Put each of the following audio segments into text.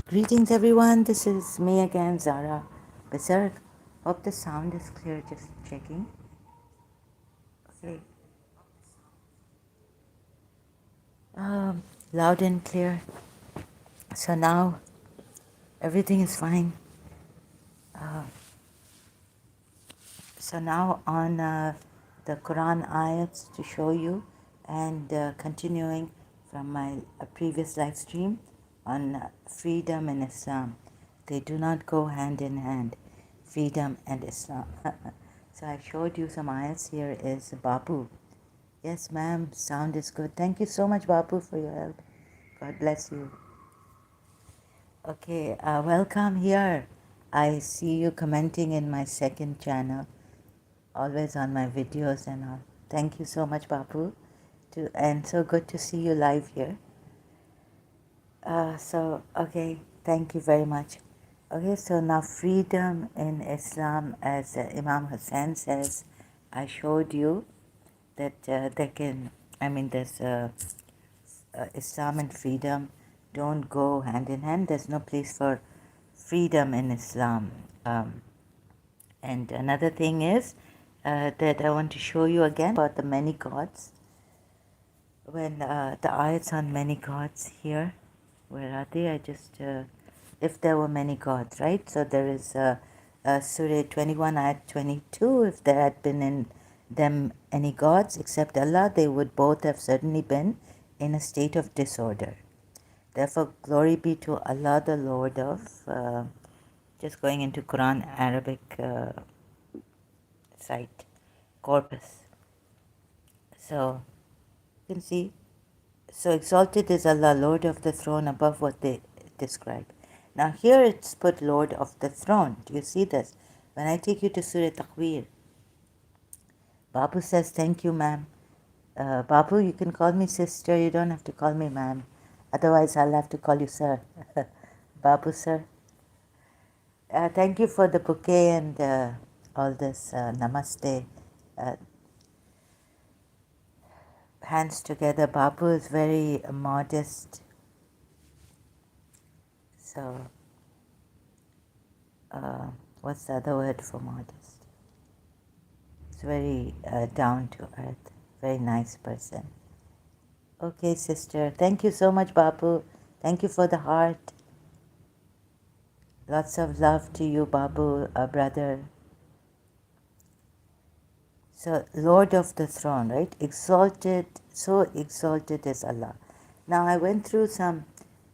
Greetings everyone, this is me again, Zara Berserk. Hope the sound is clear, just checking. Okay. Loud and clear. So now everything is fine. So now on the Quran ayats to show you and continuing from my previous live stream on freedom and Islam. They do not go hand in hand, freedom and Islam. So I showed you some ayats. Here is Babu. Yes, ma'am, sound is good. Thank you so much, Babu, for your help. God bless you. Okay, welcome here. I see you commenting in my second channel, always on my videos and all. Thank you so much, Babu, and so good to see you live here. Okay, thank you very much. Okay, so now freedom in Islam, as Imam Hussein says, I showed you that there's Islam and freedom don't go hand in hand. There's no place for freedom in Islam. And another thing is that I want to show you again about the many gods. When the ayats on many gods here, where are they? If there were many gods, right? So there is Surah 21, ayat 22. If there had been in them any gods except Allah, they would both have certainly been in a state of disorder. Therefore, glory be to Allah, the Lord of, just going into Quran Arabic site, corpus. So, you can see, so exalted is Allah, Lord of the throne, above what they describe. Now here it's put Lord of the throne. Do you see this? When I take you to Surah Takwir, Babu says, thank you, ma'am. Babu, you can call me sister, you don't have to call me ma'am. Otherwise, I'll have to call you sir. Babu, sir. Thank you for the bouquet and all this namaste. Hands together. Babu is very modest. So, what's the other word for modest? It's very down to earth. Very nice person. Okay, sister. Thank you so much, Babu. Thank you for the heart. Lots of love to you, Babu, brother. So, Lord of the throne, right? Exalted, so exalted is Allah. Now, I went through some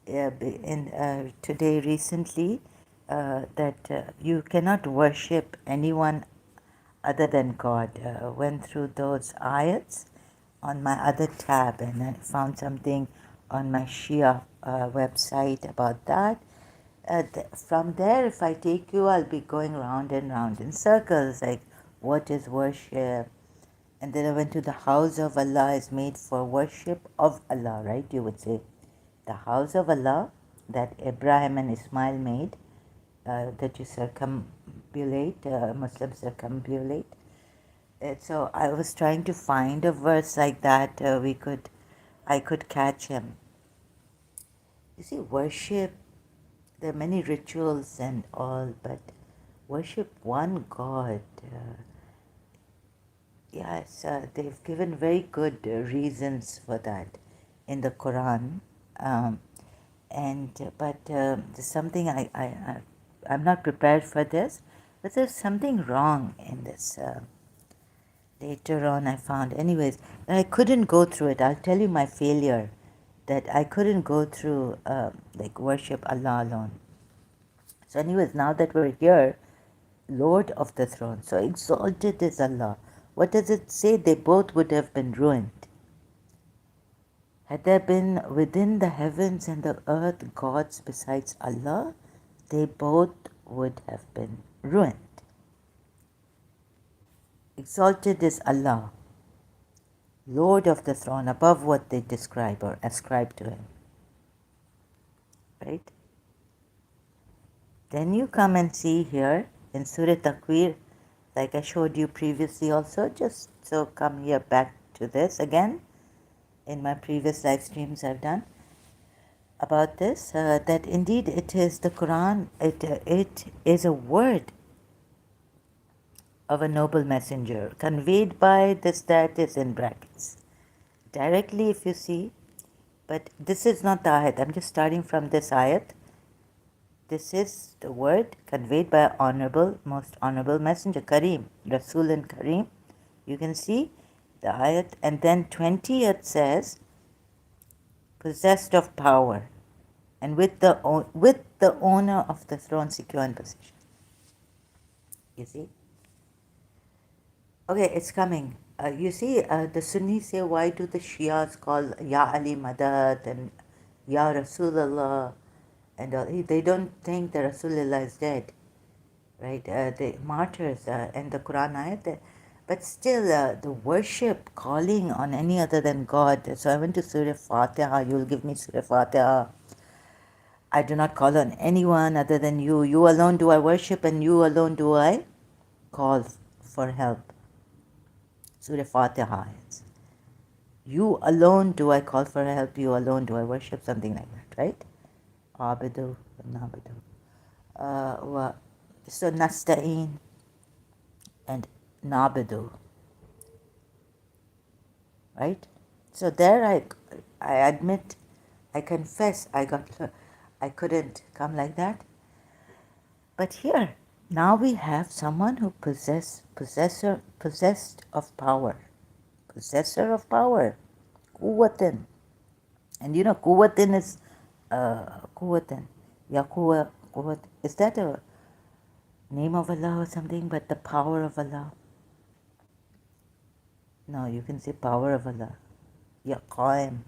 today recently that you cannot worship anyone other than God. Went through those ayats on my other tab and I found something on my Shia website about that. From there, if I take you, I'll be going round and round in circles, like what is worship? And then I went to the house of Allah is made for worship of Allah, right? You would say the house of Allah that Abraham and Ismail made, that you circumambulate, Muslims circumambulate. So I was trying to find a verse like that I could catch him. You see, worship, there are many rituals and all, but worship one God. Yes, they've given very good reasons for that in the Quran. But there's something I'm not prepared for this, but there's something wrong in this. Later on, I found, anyways, I couldn't go through it. I'll tell you my failure, that I couldn't go through like worship Allah alone. So, anyways, now that we're here, Lord of the throne, so exalted is Allah. What does it say? They both would have been ruined. Had there been within the heavens and the earth gods besides Allah, they both would have been ruined. Exalted is Allah, Lord of the throne, above what they describe or ascribe to Him. Right? Then you come and see here in Surah Takwir, like I showed you previously also, just so come here back to this again. In my previous live streams I've done. about this, that indeed it is the Quran, it is a word of a noble messenger, conveyed by this, that is in brackets. Directly if you see, but this is not the ayat, I'm just starting from this ayat. This is the word conveyed by honorable, most honorable messenger, Kareem, Rasul and Kareem. You can see the ayat, and then 20th says, possessed of power, and with the owner of the throne secure in position. You see? Okay, it's coming. You see, the Sunnis say, why do the Shias call Ya Ali Madad and Ya Rasulullah? And they don't think that Rasulullah is dead, right? The martyrs and the Quran ayat. But still, the worship, calling on any other than God. So I went to Surah Fatiha. You'll give me Surah Fatiha. I do not call on anyone other than you. You alone do I worship, and you alone do I call for help. Surah Fatiha. You alone do I call for help, you alone do I worship, something like that, right? Abidu, nabidu. So nasta'in and nabidu, right? So there I admit, I confess, I couldn't come like that. But here, now we have someone who possessed of power, possessor of power, quwwatin. And you know, quwwatin is quwwatin, ya quwwat. Is that a name of Allah or something? But the power of Allah. No, you can say power of Allah. Ya qaim.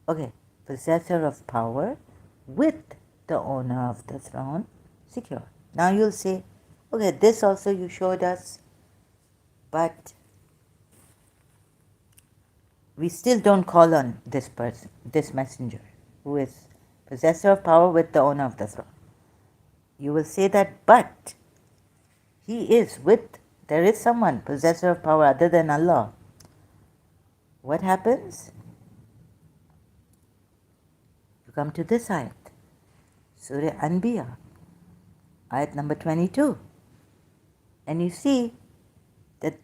Okay, possessor of power with the owner of the throne secure. Now you'll say, okay, this also you showed us, but we still don't call on this person, this messenger, who is possessor of power with the owner of the throne. You will say that, but he is with, there is someone possessor of power other than Allah. What happens? You come to this ayat, Surah Anbiya, ayat number 22. And you see that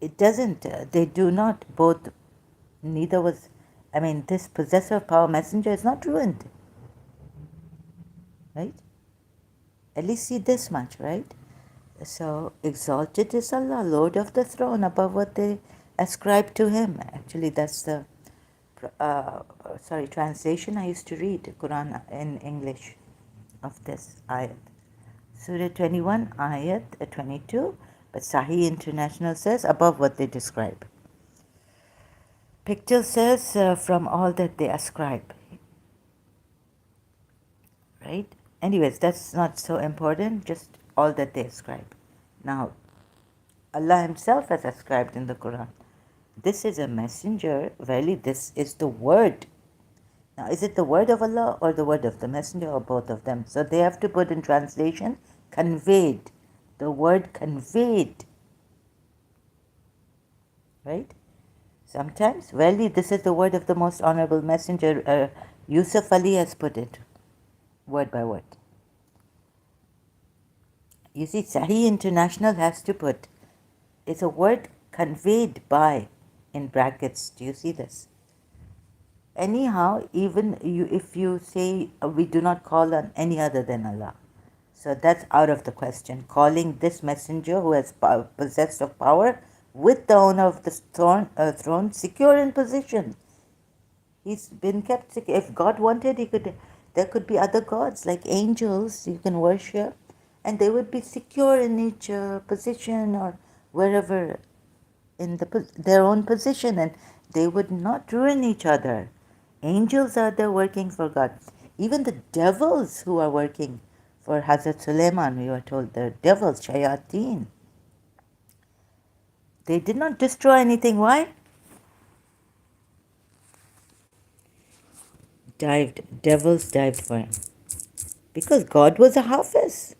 it doesn't, they do not both, neither was, this possessor of power messenger is not ruined. Right? At least see this much, right? So, exalted is Allah, Lord of the throne, above what they ascribe to Him. Actually, that's the, translation I used to read, Quran in English, of this ayat. Surah 21, ayat 22, but Sahih International says, above what they describe. Picture says, from all that they ascribe. Right? Anyways, that's not so important, just all that they ascribe. Now, Allah Himself has ascribed in the Quran, this is a messenger, verily this is the word. Now, is it the word of Allah or the word of the messenger or both of them? So they have to put in translation, conveyed. The word conveyed. Right? Sometimes, verily this is the word of the most honorable messenger. Yusuf Ali has put it, word by word. You see, Sahih International has to put, it's a word conveyed by, in brackets. Do you see this? Anyhow, even if you say we do not call on any other than Allah, so that's out of the question. Calling this messenger who has possessed of power with the owner of the throne secure in position. He's been kept secure. If God wanted, there could be other gods like angels you can worship, and they would be secure in each position or wherever in their own position, and they would not ruin each other. Angels are there working for God. Even the devils who are working for Hazrat Suleiman, we were told, the devils, shayateen. They did not destroy anything. Why? Devils dived for him. Because God was a hafiz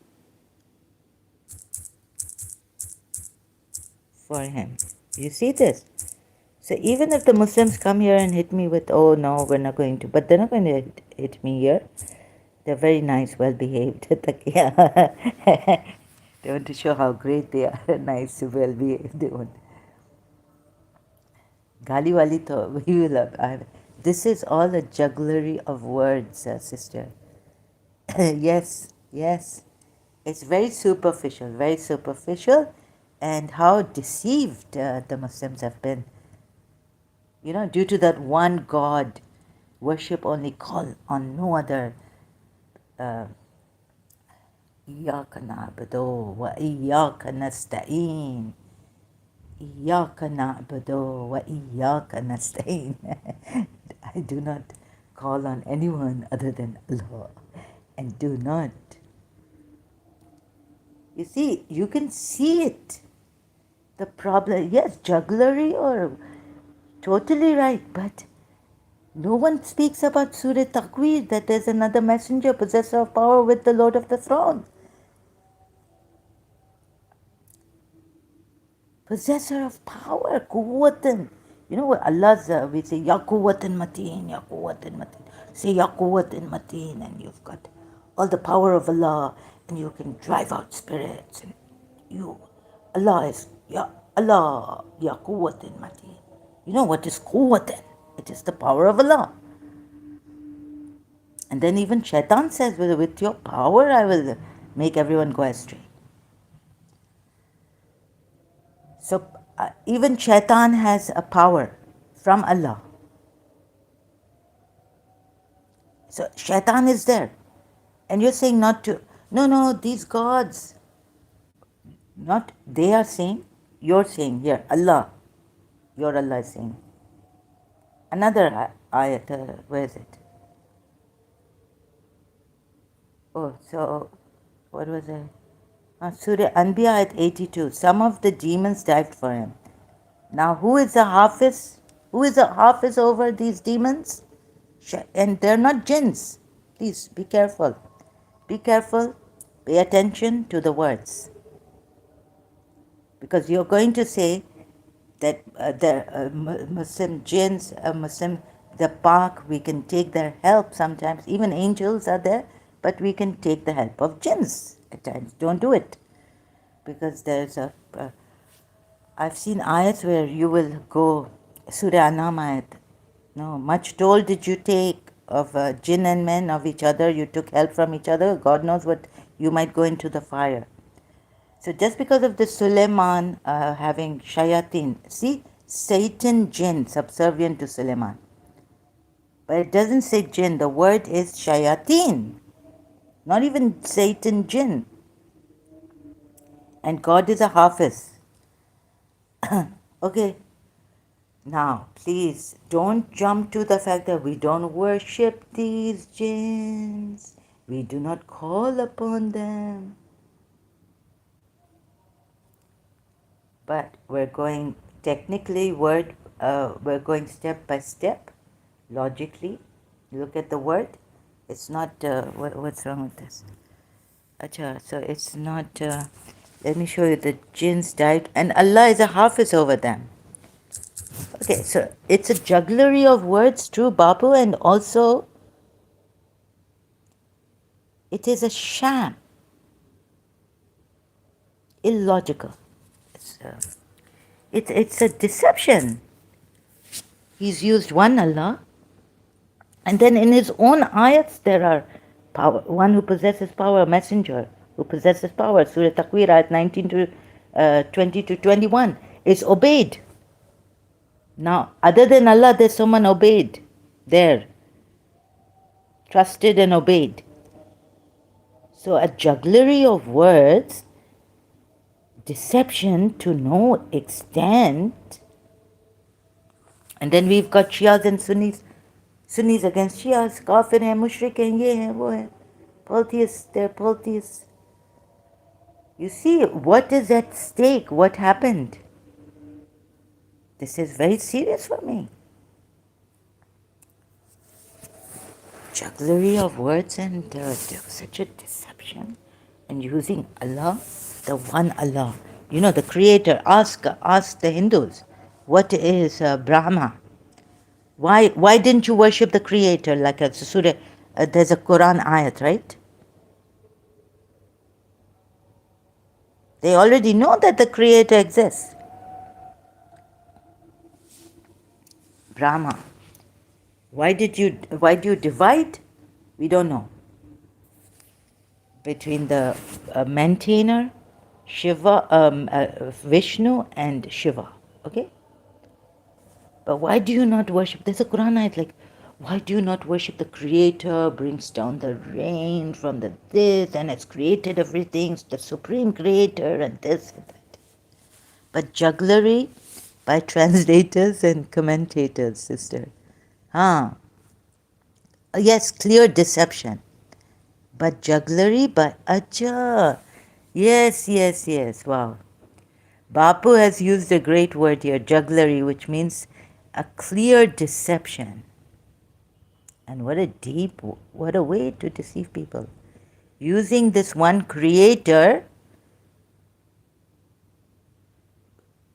for him. You see this? So even if the Muslims come here and hit me with, oh no, we're not going to, but they're not going to hit me here. They're very nice, well behaved. They want to show how great they are, nice, well behaved. They want. Gali wali to, we will have. This is all a jugglery of words, sister. Yes, yes. It's very superficial, very superficial. And how deceived the Muslims have been. You know, due to that one God, worship only, call on no other. إياك نعبد وإياك نستعين. إياك نعبد وإياك نستعين. I do not call on anyone other than Allah. And do not. You see, you can see it. The problem, yes, jugglery or totally right, but no one speaks about Surah Takwir, that there's another messenger, possessor of power with the Lord of the throne. Possessor of power, quwwatan. You know what Allah's, we say, Ya quwwatan mateen, Ya quwwatan mateen. Say Ya quwwatan mateen, and you've got all the power of Allah, and you can drive out spirits. And you, Allah is, Ya Allah, Ya quwwatan mateen. You know what is quwwatan? It is the power of Allah. And then even Shaitan says, with your power I will make everyone go astray. So even Shaitan has a power from Allah. So Shaitan is there. And you're saying not to. No, these gods. Not they are saying, you're saying here, Allah. Your Allah is saying. Another ayat, where is it? Oh, so what was it? Surah Anbiya at 82. Some of the demons dived for him. Now, who is the Hafiz? Who is the Hafiz over these demons? And they're not jinns. Please be careful. Be careful. Pay attention to the words. Because you're going to say that the Muslim jinns, the Pak, we can take their help sometimes. Even angels are there, but we can take the help of jinns at times. Don't do it. Because there's I've seen ayats where you will go, Surah Anam ayat. No, much toll did you take of jinn and men of each other. You took help from each other. God knows what you might go into the fire. So just because of the Suleiman having shayateen, see, Satan jinn subservient to Suleiman. But it doesn't say jinn, the word is shayateen. Not even Satan jinn. And God is a hafiz. Okay. Now, please don't jump to the fact that we don't worship these jinns. We do not call upon them. But we're going technically we're going step by step, logically. Look at the word. It's not, what's wrong with this? Acha, so it's not, let me show you the jinns died, and Allah is a hafiz over them. Okay, so it's a jugglery of words, true, Babu, and also it is a sham, illogical. It's a deception. He's used one Allah, and then in his own ayats there are power. One who possesses power, a messenger who possesses power. Surah Takwir, ayat 19 to 20 to 21 is obeyed. Now, other than Allah, there's someone obeyed there, trusted and obeyed. So a jugglery of words, deception to no extent. And then we've got Shias and Sunnis. Sunnis against Shias, kafir hai, mushrik hai, ye hai, wo hai. Polytheists, they're polytheists. You see, what is at stake? What happened? This is very serious for me. Jugglery of words and such a deception. And using Allah, the one Allah. You know, the creator. Ask the Hindus. What is Brahma? Why didn't you worship the creator like a surah? There's a Quran ayat, right? They already know that the creator exists. Brahma. Why do you divide? We don't know. Between the maintainer, Shiva, Vishnu and Shiva. Okay? But why do you not worship? There's a Quran ayat like, why do you not worship the creator, brings down the rain from the this and has created everything, the supreme creator and this and that. But jugglery by translators and commentators, sister. Yes, clear deception. But jugglery by Acha. Yes. Wow. Bapu has used a great word here, jugglery, which means a clear deception. And what a way to deceive people. Using this one creator,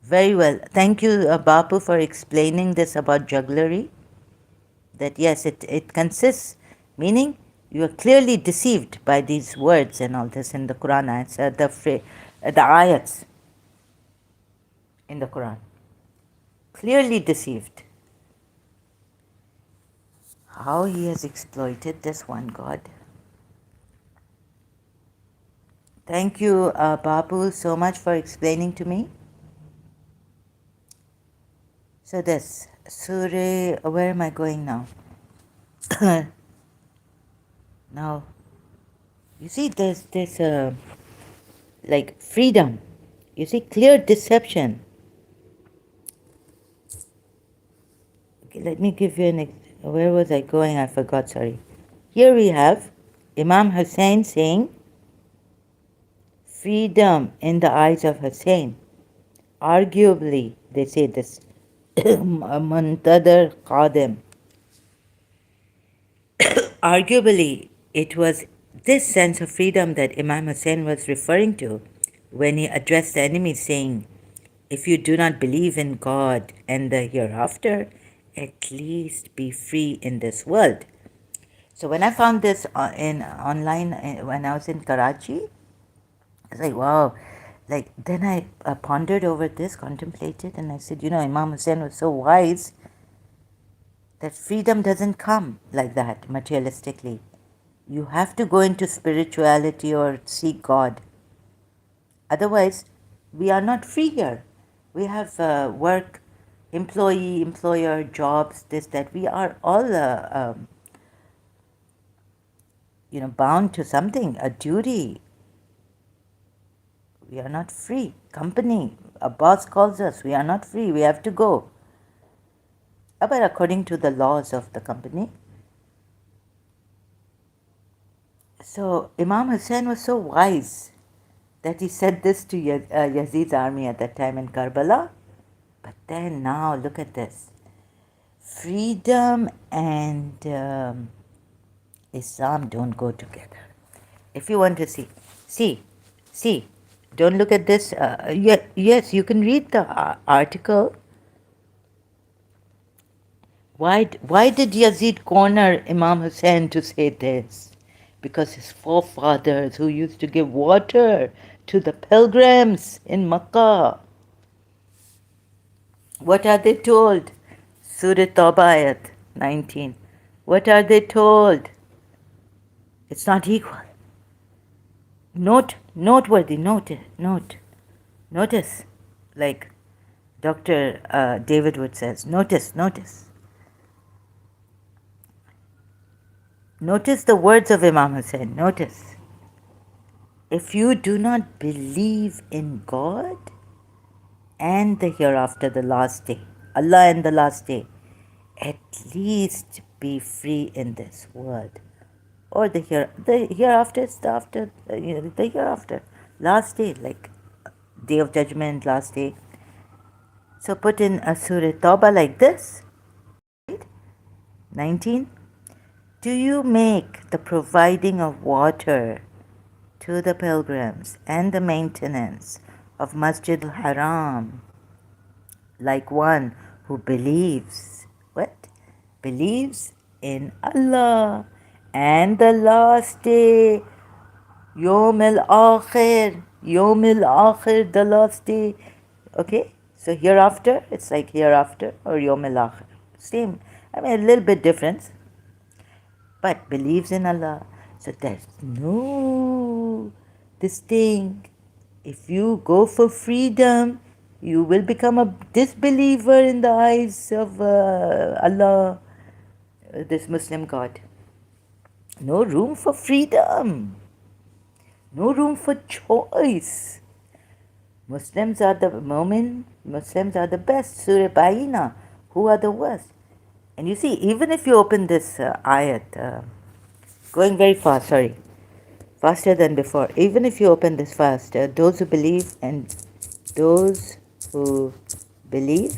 very well. Thank you, Bapu, for explaining this about jugglery. That yes, it consists, meaning you are clearly deceived by these words and all this in the Quran ayats, the ayats in the Quran. Clearly deceived. How he has exploited this one God. Thank you, Babu, so much for explaining to me. So this, Surah, where am I going now? Now, you see there's like freedom. You see, clear deception. Okay, let me give you where was I going? I forgot, sorry. Here we have Imam Hussein saying, freedom in the eyes of Hussein. Arguably, they say this, Muntadar Qadim. Arguably, it was this sense of freedom that Imam Hussein was referring to when he addressed the enemy, saying, if you do not believe in God and the hereafter, at least be free in this world. So when I found this online when I was in Karachi, I was like, wow. Like, then I pondered over this, contemplated, and I said, Imam Hussein was so wise that freedom doesn't come like that materialistically. You have to go into spirituality or seek God. Otherwise, we are not free here. We have work, employee, employer, jobs, this, that. We are all, bound to something, a duty. We are not free. Company, a boss calls us, we are not free. We have to go. But according to the laws of the company. So Imam Hussein was so wise that he said this to Yazid's army at that time in Karbala. But then now, look at this. Freedom and Islam don't go together. If you want to see, don't look at this. Yes, you can read the article. Why did Yazid corner Imam Hussein to say this? Because his forefathers who used to give water to the pilgrims in Makkah, what are they told? Surah Tawbah ayat 19. What are they told? It's not equal. Noteworthy, notice, like Dr. David Wood says, notice. Notice the words of Imam Hussein, notice. If you do not believe in God and the hereafter, the last day, Allah and the last day, at least be free in this world. Or the hereafter is the hereafter, last day, like Day of Judgment, last day. So put in a Surah Tawbah like this, right? 19. Do you make the providing of water to the pilgrims and the maintenance of Masjid al-Haram like one who believes, what? Believes in Allah and the last day, Yom al-Akhir, Yom al-Akhir, the last day. Okay, so hereafter, it's like hereafter or Yom al-Akhir. Same, I mean a little bit difference, but believes in Allah. So there's no this thing. If you go for freedom, you will become a disbeliever in the eyes of Allah, this Muslim God. No room for freedom. No room for choice. Muslims are the best. Surah Baina, who are the worst? And you see, even if you open this ayat, going very fast, sorry, faster than before. Even if you open this fast, those who believe and those who believe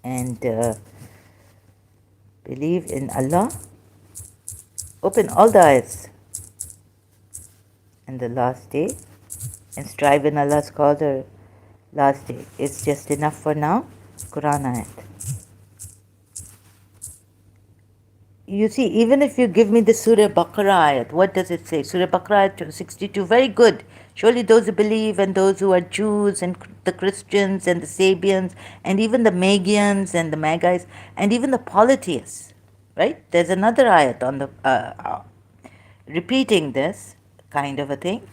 and believe in Allah, open all the ayats and the last day and strive in Allah's cause or last day. It's just enough for now. Quran ayat. You see, even if you give me the Surah Baqarah ayat, what does it say? Surah Baqarah ayat 62, very good. Surely those who believe and those who are Jews and the Christians and the Sabians and even the Magians and the Magi's and even the polytheists, right? There's another ayat on the repeating this kind of a thing.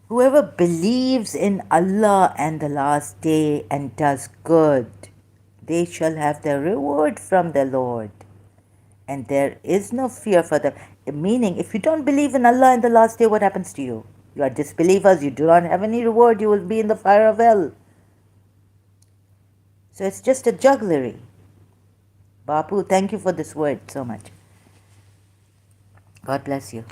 Whoever believes in Allah and the last day and does good, they shall have their reward from their Lord. And there is no fear for them. Meaning, if you don't believe in Allah and the last day, what happens to you? You are disbelievers, you do not have any reward, you will be in the fire of hell. So it's just a jugglery. Bapu, thank you for this word so much. God bless you.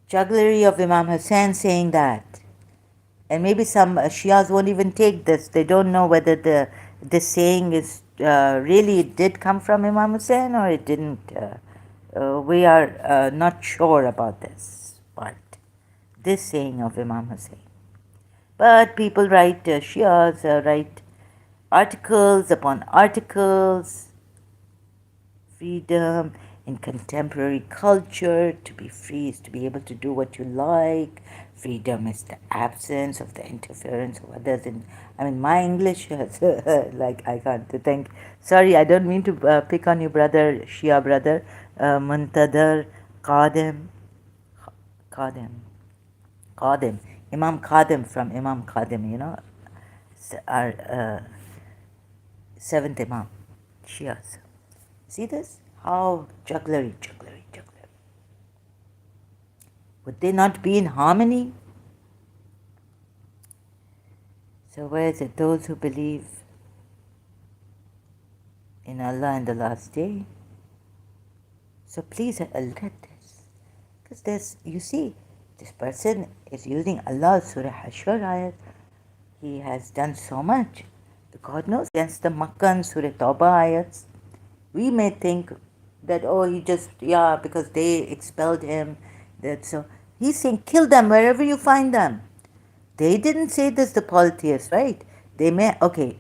Jugglery of Imam Hussain saying that. And maybe some Shias won't even take this. They don't know whether this saying is really it did come from Imam Hussain or it didn't. We are not sure about this part, this saying of Imam Hussain. But people write, Shias write articles upon articles, freedom in contemporary culture, to be free is to be able to do what you like. Freedom is the absence of the interference of others. My English is like I can't think. Sorry, I don't mean to pick on you, brother, Shia brother, Muntadar, Qadim, Imam Qadim from Imam Qadim, our seventh Imam, Shias. See this? How jugglery. Would they not be in harmony? So where is it? Those who believe in Allah and the last day. So please look at this. Because you see, this person is using Allah's Surah Hashr ayat. He has done so much. God knows against the Makkah and Surah Tawbah ayats. We may think that, because they expelled him. So he's saying, kill them wherever you find them. They didn't say this, the polytheists, right? Okay.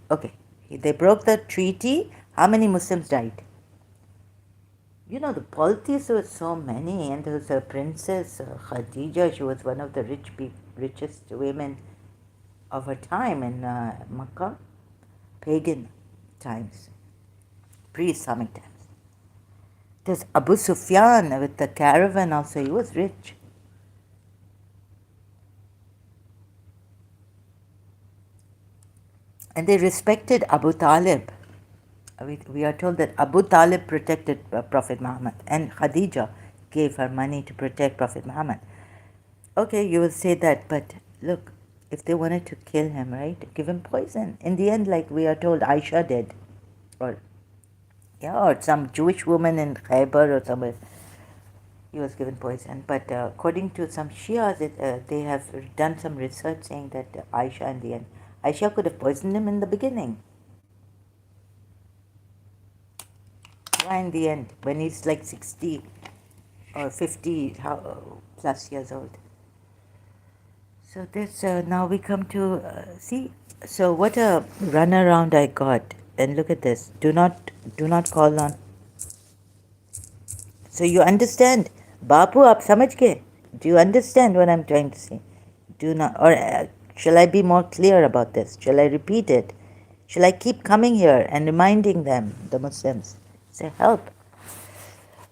They broke the treaty. How many Muslims died? The polytheists were so many, and there was a princess, Khadija. She was one of the richest women of her time in Makkah, pagan times, pre-Islamic times. There's Abu Sufyan with the caravan also. He was rich. And they respected Abu Talib. We are told that Abu Talib protected Prophet Muhammad and Khadija gave her money to protect Prophet Muhammad. Okay, you will say that, but look, if they wanted to kill him, right, give him poison. In the end, like we are told, Aisha did. Or some Jewish woman in Khaybar or somewhere, he was given poison. But according to some Shias, they have done some research saying that Aisha in the end, Aisha could have poisoned him in the beginning. Why in the end, when he's like 60 or 50 plus years old? So this now we come to see. So what a runaround I got, and look at this. Do not call on. So you understand, Bapu, आप समझ गए? Do you understand what I'm trying to say? Do not, or shall I be more clear about this? Shall I repeat it? Shall I keep coming here and reminding them, the Muslims? Say, help.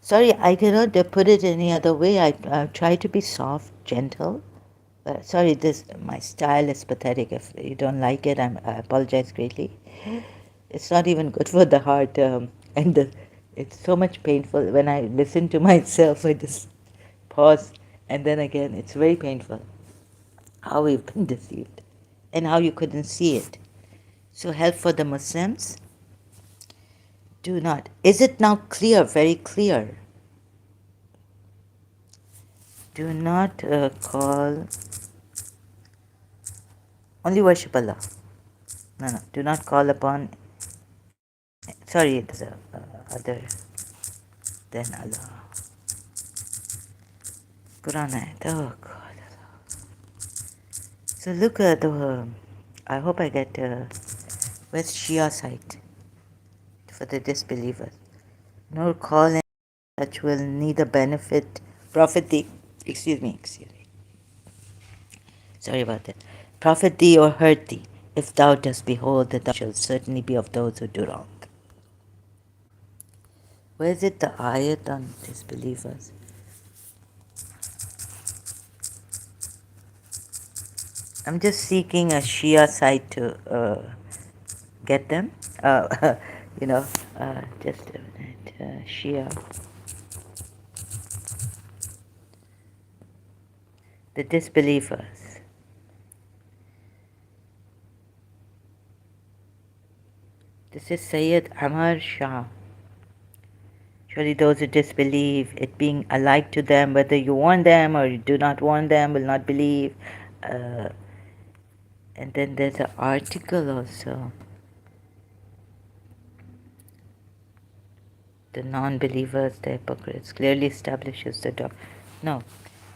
Sorry, I cannot put it any other way. I try to be soft, gentle. Sorry, this my style is pathetic. If you don't like it, I apologize greatly. It's not even good for the heart, and it's so much painful when I listen to myself. I just pause, and then again, it's very painful how we've been deceived, and how you couldn't see it. So help for the Muslims. Do not. Is it now clear? Very clear. Do not call. Only worship Allah. No. Do not call upon. Sorry, there's a other than Allah. Quran ayat. Oh God. So look at the. I hope I get. Where's Shia site for the disbelievers? Nor call any such will neither benefit, profit thee. Excuse me. Sorry about that. Profit thee or hurt thee, if thou dost behold that thou shalt certainly be of those who do wrong. Where is it, the ayat on disbelievers? I'm just seeking a Shia site to get them. You know, just a minute. Shia. The disbelievers. This is Sayyid Amar Shah. Surely those who disbelieve, it being alike to them, whether you warn them or you do not warn them, will not believe. And then there's an article also. The non-believers, the hypocrites, clearly establishes the dog. No.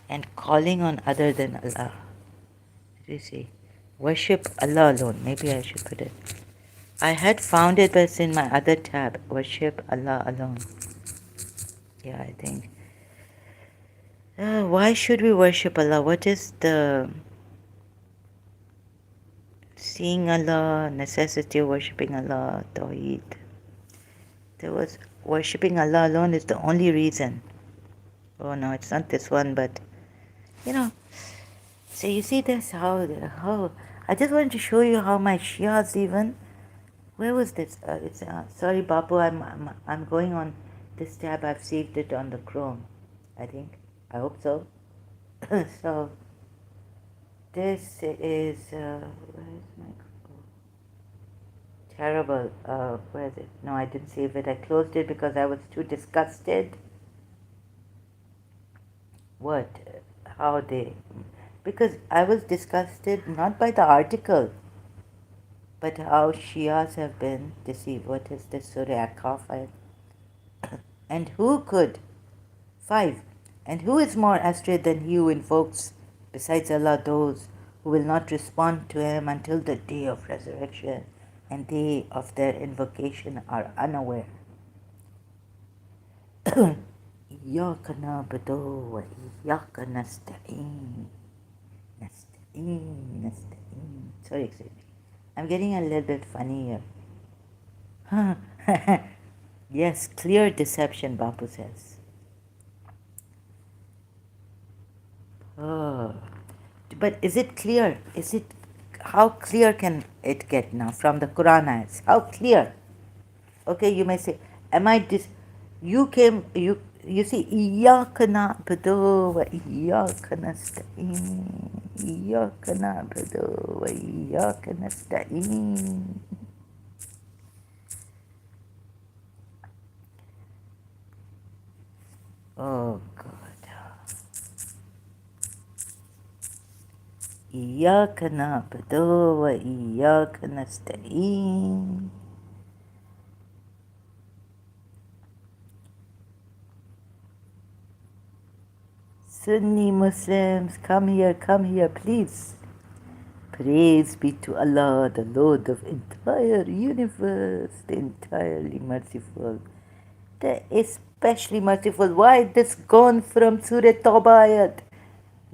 And calling on other than Allah. Did you see? Worship Allah alone. Maybe I should put it. I had found it, but it's in my other tab. Worship Allah alone. Yeah, I think. Why should we worship Allah? What is the seeing Allah, necessity of worshipping Allah, Tawheed? There was worshipping Allah alone is the only reason. Oh no, it's not this one, but you know. So you see this how I just wanted to show you how my Shias even. Where was this? Sorry, Bapu. I'm going on this tab. I've saved it on the Chrome. I think. I hope so. So this is where is my terrible? Where is it? No, I didn't save it. I closed it because I was too disgusted. What? How they? Because I was disgusted not by the article, but how Shias have been deceived. What is this Surah Al-Kahf? And who could? 5. And who is more astray than he who invokes besides Allah those who will not respond to him until the day of resurrection, and they of their invocation are unaware. إياك نعبد وإياك نستعين. نستعين. Sorry, excuse me. I'm getting a little bit funny here. Yes, clear deception, Bapu says. Oh. But is it clear? How clear can it get now from the Quran ayats? How clear? Okay, you may say, am I you see, إِيَّاكَ نَعْبُدُ وَإِيَّاكَ نَسْتَعِينُ إِيَّاكَ نَعْبُدُ وَإِيَّاكَ نَسْتَعِينُ. Oh God. إِيَّاكَ نَعْبُدُ وَإِيَّاكَ نَسْتَعِينُ. Sunni Muslims, come here, please. Praise be to Allah, the Lord of entire universe, the entirely merciful, the especially merciful. Why this gone from Surah Tawbah ayat?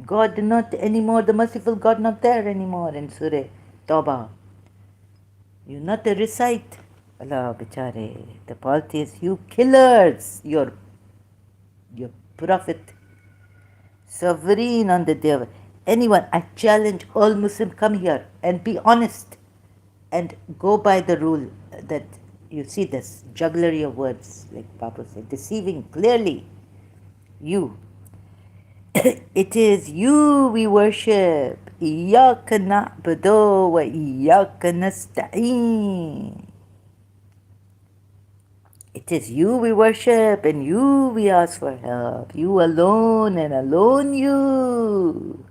God not anymore, the merciful God not there anymore in Surah Tawbah. You not recite. Allah bichare, the polytheists, you killers, your prophet, sovereign on the day of anyone. I challenge all Muslims, come here and be honest and go by the rule that you see this jugglery of words, like Papa said, deceiving clearly. You. It is you we worship. إياك نعبد وإياك نستعين. It is you we worship and you we ask for help. You alone and alone you.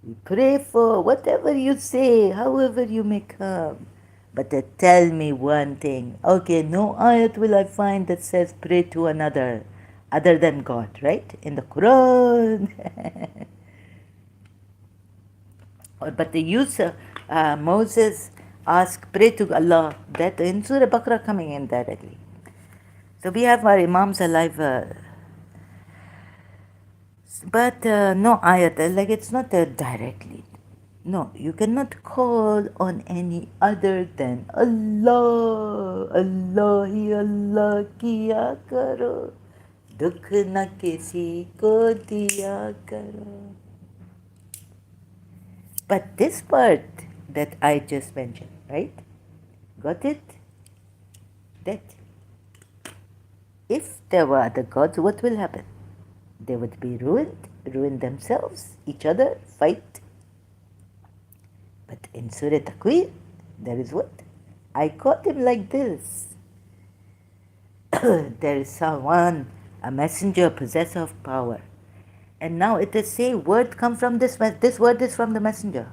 We pray for whatever you say, however you may come. But tell me one thing. Okay, no ayat will I find that says pray to another other than God, right? In the Quran. But the use Moses asked, pray to Allah. That in Surah Baqarah coming in directly. So we have our Imams alive. But no ayat, like it's not directly. No, you cannot call on any other than Allah. Allah hi Allah kiya karo. Dukh na kisi ko diya karo. But this part that I just mentioned, right? Got it? That if there were other gods, what will happen? They would be ruin themselves, each other, fight. But in Surah Takwir, there is what? I caught him like this. There is someone, a messenger, possessor of power. And now it is say, word come from this word is from the messenger.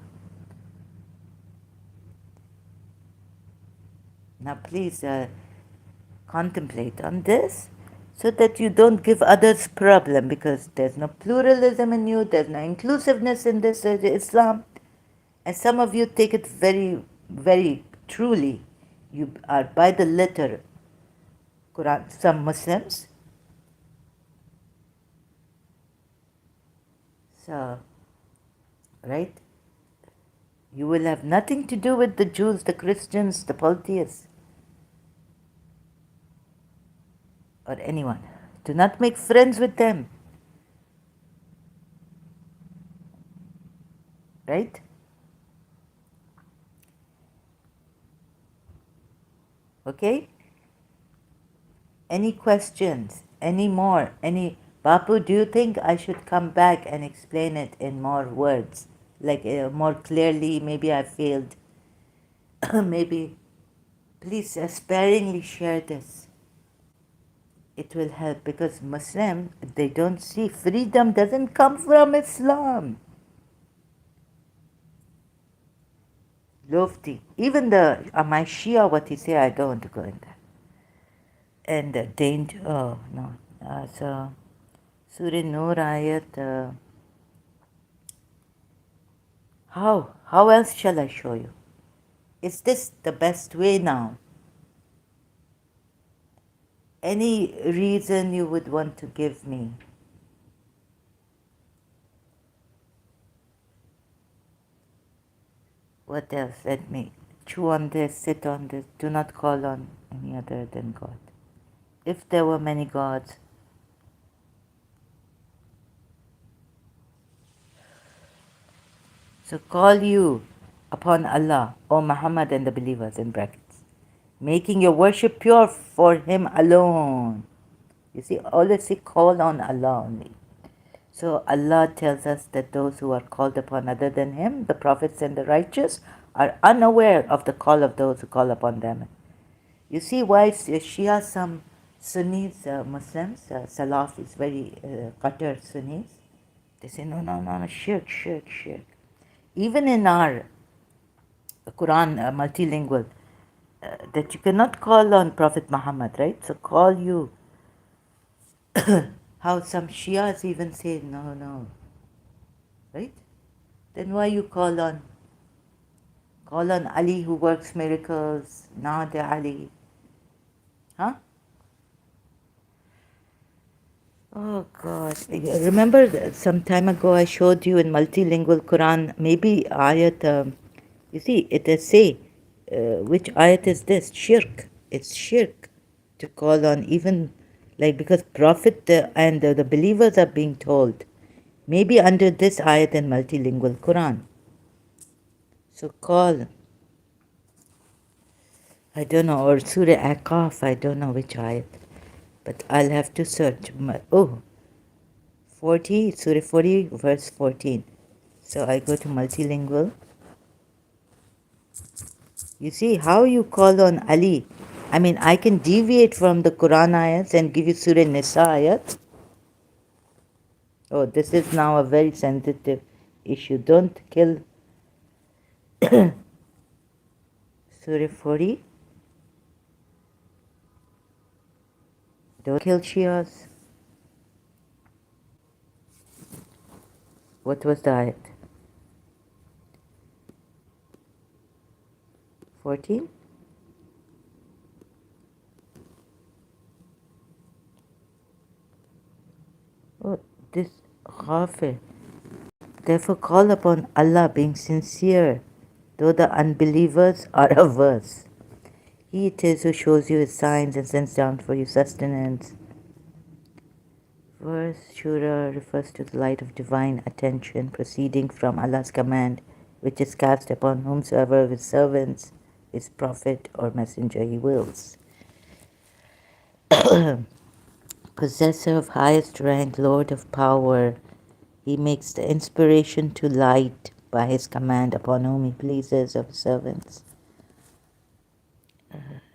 Now please contemplate on this so that you don't give others problem, because there's no pluralism in you, there's no inclusiveness in this Islam. And some of you take it very, very truly. You are by the letter Quran, some Muslims. So, right? You will have nothing to do with the Jews, the Christians, the polytheists, or anyone. Do not make friends with them. Right? Okay? Any questions? Any more? Any Bapu, do you think I should come back and explain it in more words? Like more clearly, maybe I failed. Maybe. Please sparingly share this. It will help, because Muslims, they don't see freedom doesn't come from Islam. Lofty. Even the my Shia, what he say, I don't want to go in there. And the danger, oh no. So, Surah Nur ayat, how else shall I show you? Is this the best way now? Any reason you would want to give me? What else? Let me chew on this, sit on this. Do not call on any other than God. If there were many gods, so call you upon Allah, O Muhammad and the believers, in brackets, making your worship pure for Him alone. You see, always say call on Allah only. So Allah tells us that those who are called upon other than Him, the prophets and the righteous, are unaware of the call of those who call upon them. You see why Shia, some Sunnis, Muslims, Salafis, very Qatar Sunnis, they say, no, shirk. Even in our Quran, multilingual, that you cannot call on Prophet Muhammad, right? So call you How some Shias even say, no, no, right? Then why you call on Ali who works miracles, not Ali? Huh? Oh God. Remember some time ago I showed you in multilingual Quran, maybe ayat, you see, it does say, which ayat is this? Shirk. It's shirk to call on even, like, because Prophet and the believers are being told, maybe under this ayat in multilingual Quran. So call, I don't know, or Surah Aqaf, I don't know which ayat, but I'll have to search. Oh, 40, Surah 40, verse 14. So I go to multilingual. You see how you call on Ali. I mean, I can deviate from the Quran ayats and give you Surah Nisa ayat. Oh, this is now a very sensitive issue. Don't kill Surah 40. Don't kill Shias. What was the ayat? 14? Oh, this Ghafir. Therefore call upon Allah being sincere, though the unbelievers are averse. He it is who shows you his signs and sends down for you sustenance. Verse Shura refers to the light of divine attention proceeding from Allah's command, which is cast upon whomsoever of his servants, his prophet or messenger he wills. Possessor of highest rank, Lord of power, he makes the inspiration to light by his command upon whom he pleases of his servants.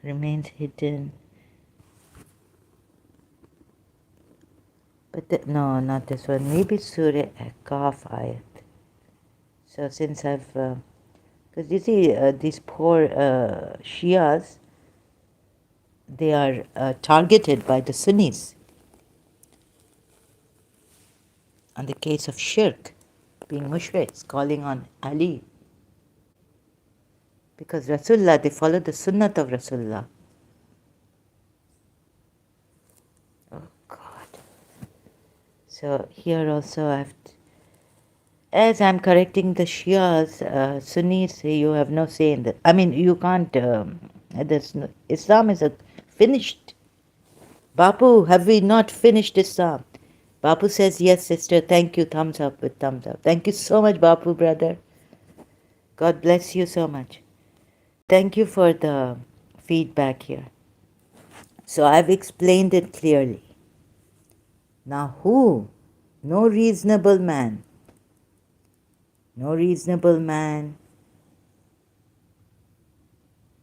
Remains hidden. But no, not this one. Maybe Surah Aqaf ayat. So since I've, because you see, these poor Shias, they are targeted by the Sunnis. On the case of shirk, being mushriks, calling on Ali. Because Rasulullah, they follow the sunnat of Rasulullah. Oh God. So here also I have to, as I'm correcting the Shias, Sunnis, you have no say in that. I mean, you can't, Islam is a finished. Bapu, have we not finished Islam? Bapu says, yes, sister, thank you, thumbs up with thumbs up. Thank you so much, Bapu, brother. God bless you so much. Thank you for the feedback here. So I've explained it clearly. Now who? No reasonable man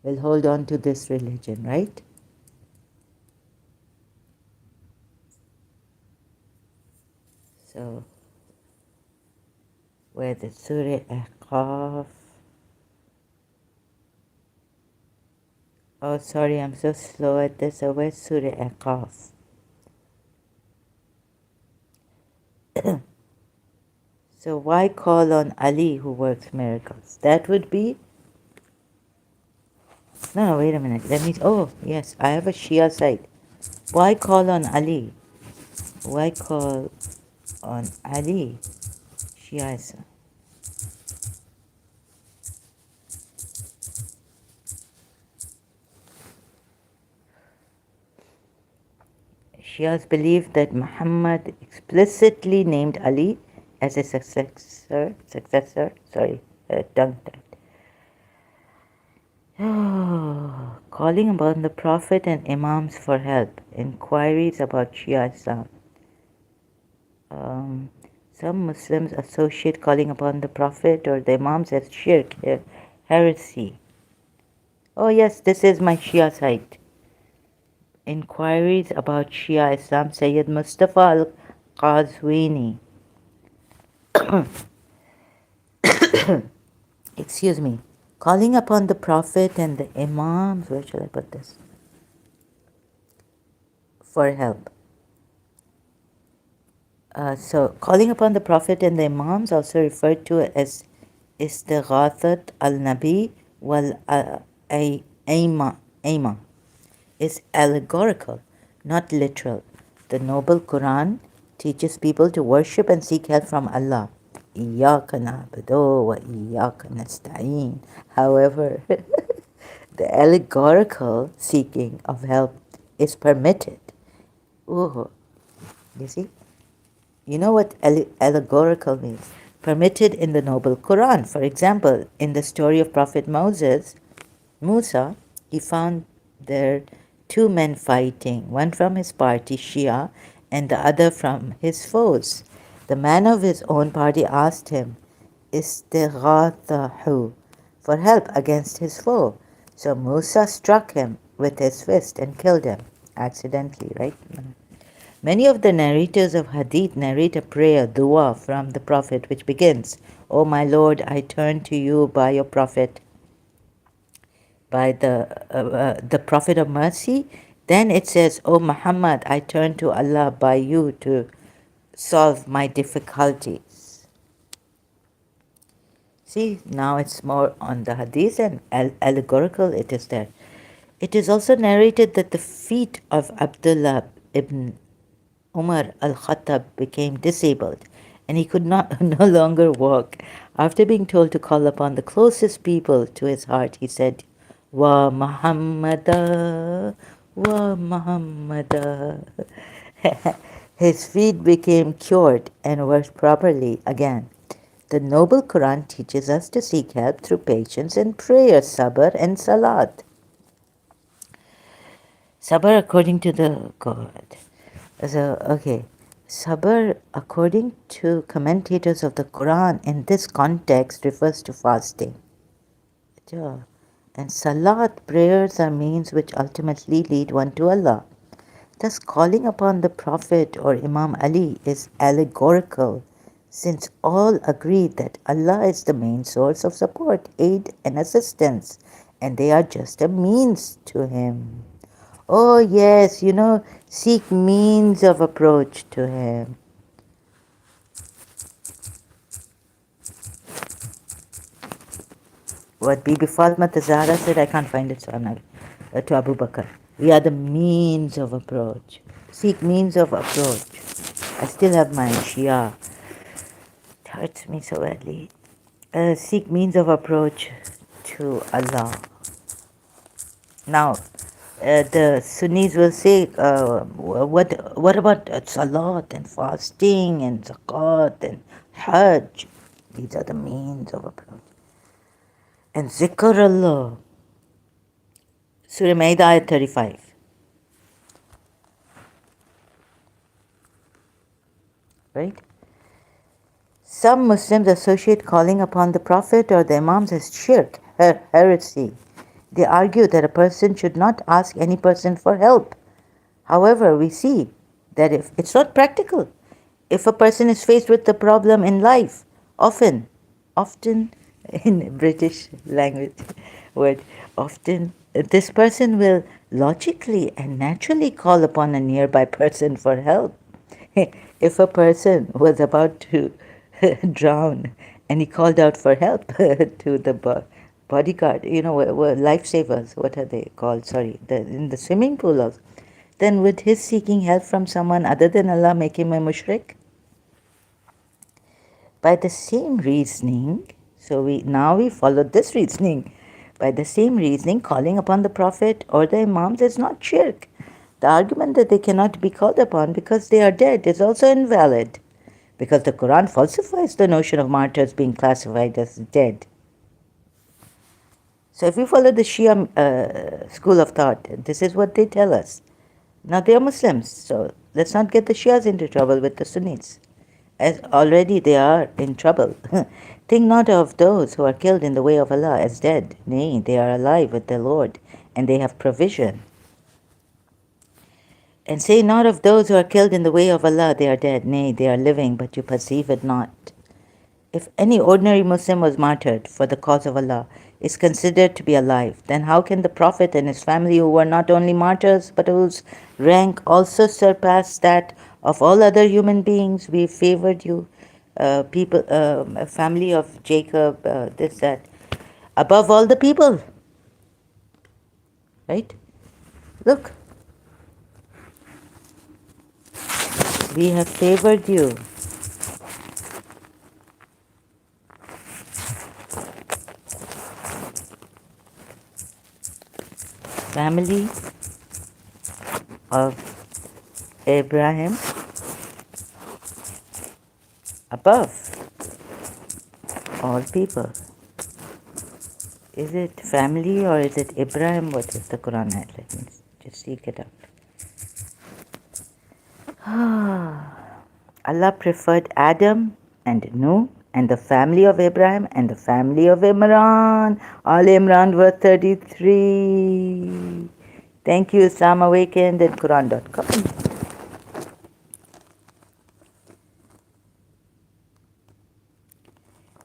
will hold on to this religion, right? So, where the Surah Aqaf. Oh, sorry, I'm so slow at this. So, where's Surah Aqaf? So, why call on Ali who works miracles? That would be. No, wait a minute. Let me. Oh, yes, I have a Shia site. Why call on Ali? Why call on Ali? Shiaism. Shias believe that Muhammad explicitly named Ali as a successor, tongue tied. Oh, calling upon the Prophet and Imams for help, inquiries about Shia Islam. Some Muslims associate calling upon the Prophet or the Imams as shirk, heresy. Oh yes, this is my Shia site. Inquiries about Shia Islam, Sayyid Mustafa al-Qazwini. Excuse me. Calling upon the Prophet and the Imams, where shall I put this? For help. So calling upon the Prophet and the Imams, also referred to as Istighathat al-Nabi wal-Aima, is allegorical, not literal. The noble Quran teaches people to worship and seek help from Allah. Iyyaka na'budu wa iyyaka nasta'een. However, the allegorical seeking of help is permitted. Ooh, you see? You know what allegorical means? Permitted in the Noble Quran. For example, in the story of Prophet Musa, he found there two men fighting, one from his party, Shia, and the other from his foes. The man of his own party asked him, Istighathahu, for help against his foe. So Musa struck him with his fist and killed him, accidentally, right? Many of the narrators of Hadith narrate a prayer, dua, from the Prophet, which begins, O my Lord, I turn to you by your Prophet, by the Prophet of Mercy. Then it says, O Muhammad, I turn to Allah by you to solve my difficulties. See, now it's more on the Hadith and allegorical it is there. It is also narrated that the feet of Abdullah ibn Umar al-Khattab became disabled and he could not no longer walk. After being told to call upon the closest people to his heart, he said, Wa Muhammada, Wa Muhammada. His feet became cured and worked properly again. The noble Quran teaches us to seek help through patience and prayer, sabr and salat. Sabr according to the God. So, okay. Sabr, according to commentators of the Quran, in this context refers to fasting. Yeah. And salat, prayers, are means which ultimately lead one to Allah. Thus, calling upon the Prophet or Imam Ali is allegorical, since all agree that Allah is the main source of support, aid, and assistance, and they are just a means to Him. Oh, yes, seek means of approach to Him. What Bibi Fatma Zahra said, I can't find it, so I'm not. To Abu Bakr. We are the means of approach. Seek means of approach. I still have my Shia. It hurts me so badly. Seek means of approach to Allah. Now, the Sunnis will say, what about salat and fasting and zakat and hajj? These are the means of approach. And zikr Allah. Surah Maida ayat 35. Right? Some Muslims associate calling upon the Prophet or the Imams as shirk, heresy. They argue that a person should not ask any person for help. However, we see that if it's not practical, if a person is faced with a problem in life, often in British language word, often this person will logically and naturally call upon a nearby person for help. If a person was about to drown and he called out for help to the bodyguard, lifesavers, what are they called? Sorry, in the swimming pool also. Then would his seeking help from someone other than Allah make him a mushrik? By the same reasoning, so we followed this reasoning. By the same reasoning, calling upon the Prophet or the Imams is not shirk. The argument that they cannot be called upon because they are dead is also invalid, because the Quran falsifies the notion of martyrs being classified as dead. So if we follow the Shia school of thought, this is what they tell us. Now they are Muslims, so let's not get the Shias into trouble with the Sunnis, as already they are in trouble. Think not of those who are killed in the way of Allah as dead. Nay, they are alive with their Lord, and they have provision. And say not of those who are killed in the way of Allah, they are dead. Nay, they are living, but you perceive it not. If any ordinary Muslim was martyred for the cause of Allah, is considered to be alive, then how can the Prophet and his family, who were not only martyrs, but whose rank also surpassed that Of all other human beings, we favored you. People, a family of Jacob, this, that, above all the people, right? Look, we have favored you. Family of Abraham above all people. Is it family or is it Abraham? What is the Quran at? Let me just seek it out. Allah preferred Adam and Noah and the family of Abraham and the family of Imran. All Imran verse 33. Thank you, Islam Awakened and Quran.com.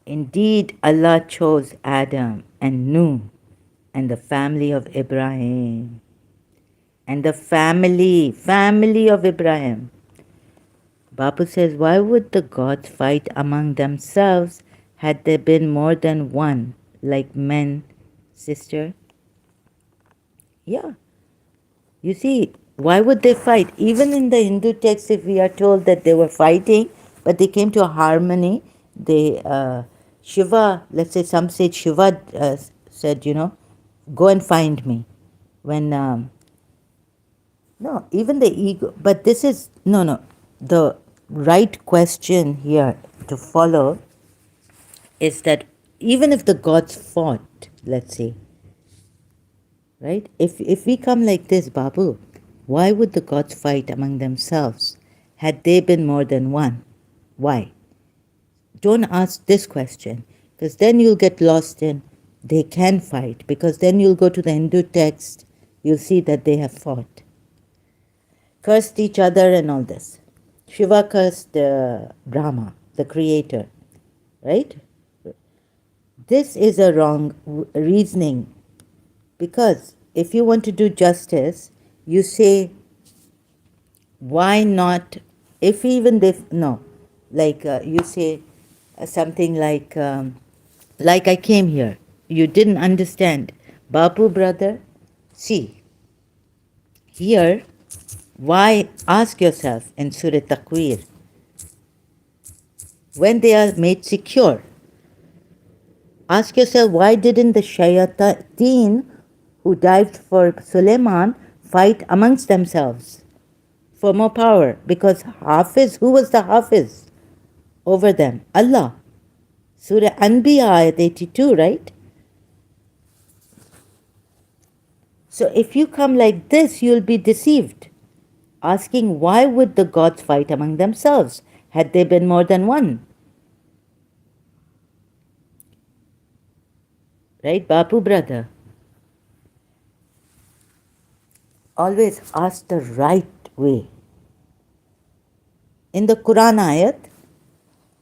Indeed, Allah chose Adam and Noah and the family of Abraham. And the family of Abraham. Bapu says, why would the gods fight among themselves had there been more than one, like men, sister? Yeah. You see, why would they fight? Even in the Hindu text, if we are told that they were fighting, but they came to a harmony, they, Shiva, let's say some say Shiva said, go and find me. When, no, even the ego, but this is, no, the right question here to follow is that even if the gods fought, let's say, right? If we come like this, Babu, why would the gods fight among themselves? Had they been more than one? Why? Don't ask this question, because then you'll get lost in they can fight, because then you'll go to the Hindu text, you'll see that they have fought. Cursed each other and all this. Shiva cursed Brahma, the creator, right? This is a wrong reasoning, because if you want to do justice, you say, why not, if even they, no, like you say something like I came here, you didn't understand. Bapu brother, see, here, why, ask yourself in Surah Takwir, when they are made secure, ask yourself, why didn't the shayateen who dived for Suleiman fight amongst themselves for more power? Because Hafiz, who was the Hafiz over them? Allah. Surah Anbiya, ayat 82, right? So if you come like this, you'll be deceived, asking why would the gods fight among themselves? Had there been more than one? Right, Bapu brother? Always ask the right way. In the Quran ayat,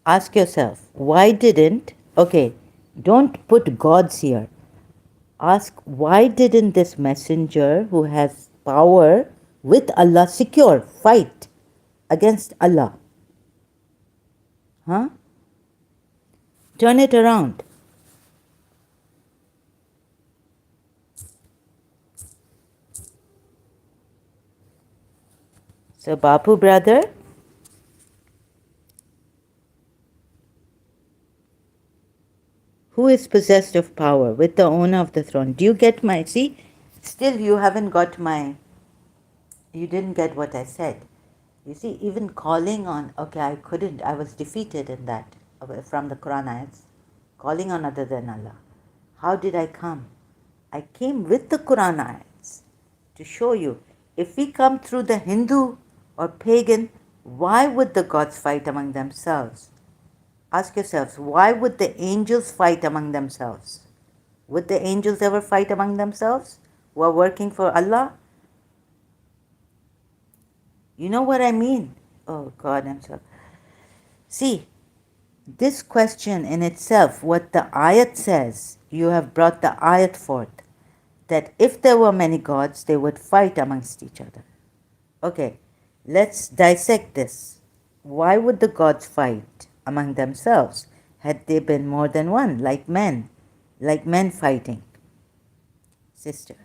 ask yourself, why didn't, okay, don't put gods here. Ask, why didn't this messenger who has power with Allah secure, fight against Allah? Huh? Turn it around. So, Bapu brother, who is possessed of power with the owner of the throne? Do you get my, see, still you haven't got my, you didn't get what I said. You see, even calling on, okay, I couldn't, I was defeated in that from the Quran ayats, calling on other than Allah. How did I come? I came with the Quran ayats to show you, if we come through the Hindu or pagan, why would the gods fight among themselves? Ask yourselves, why would the angels fight among themselves? Would the angels ever fight among themselves who are working for Allah? You know what I mean? Oh God, I'm sorry. See, this question in itself, what the ayat says, you have brought the ayat forth, that if there were many gods, they would fight amongst each other. Okay, Let's dissect this. Why would the gods fight among themselves had they been more than one, like men fighting? Sister.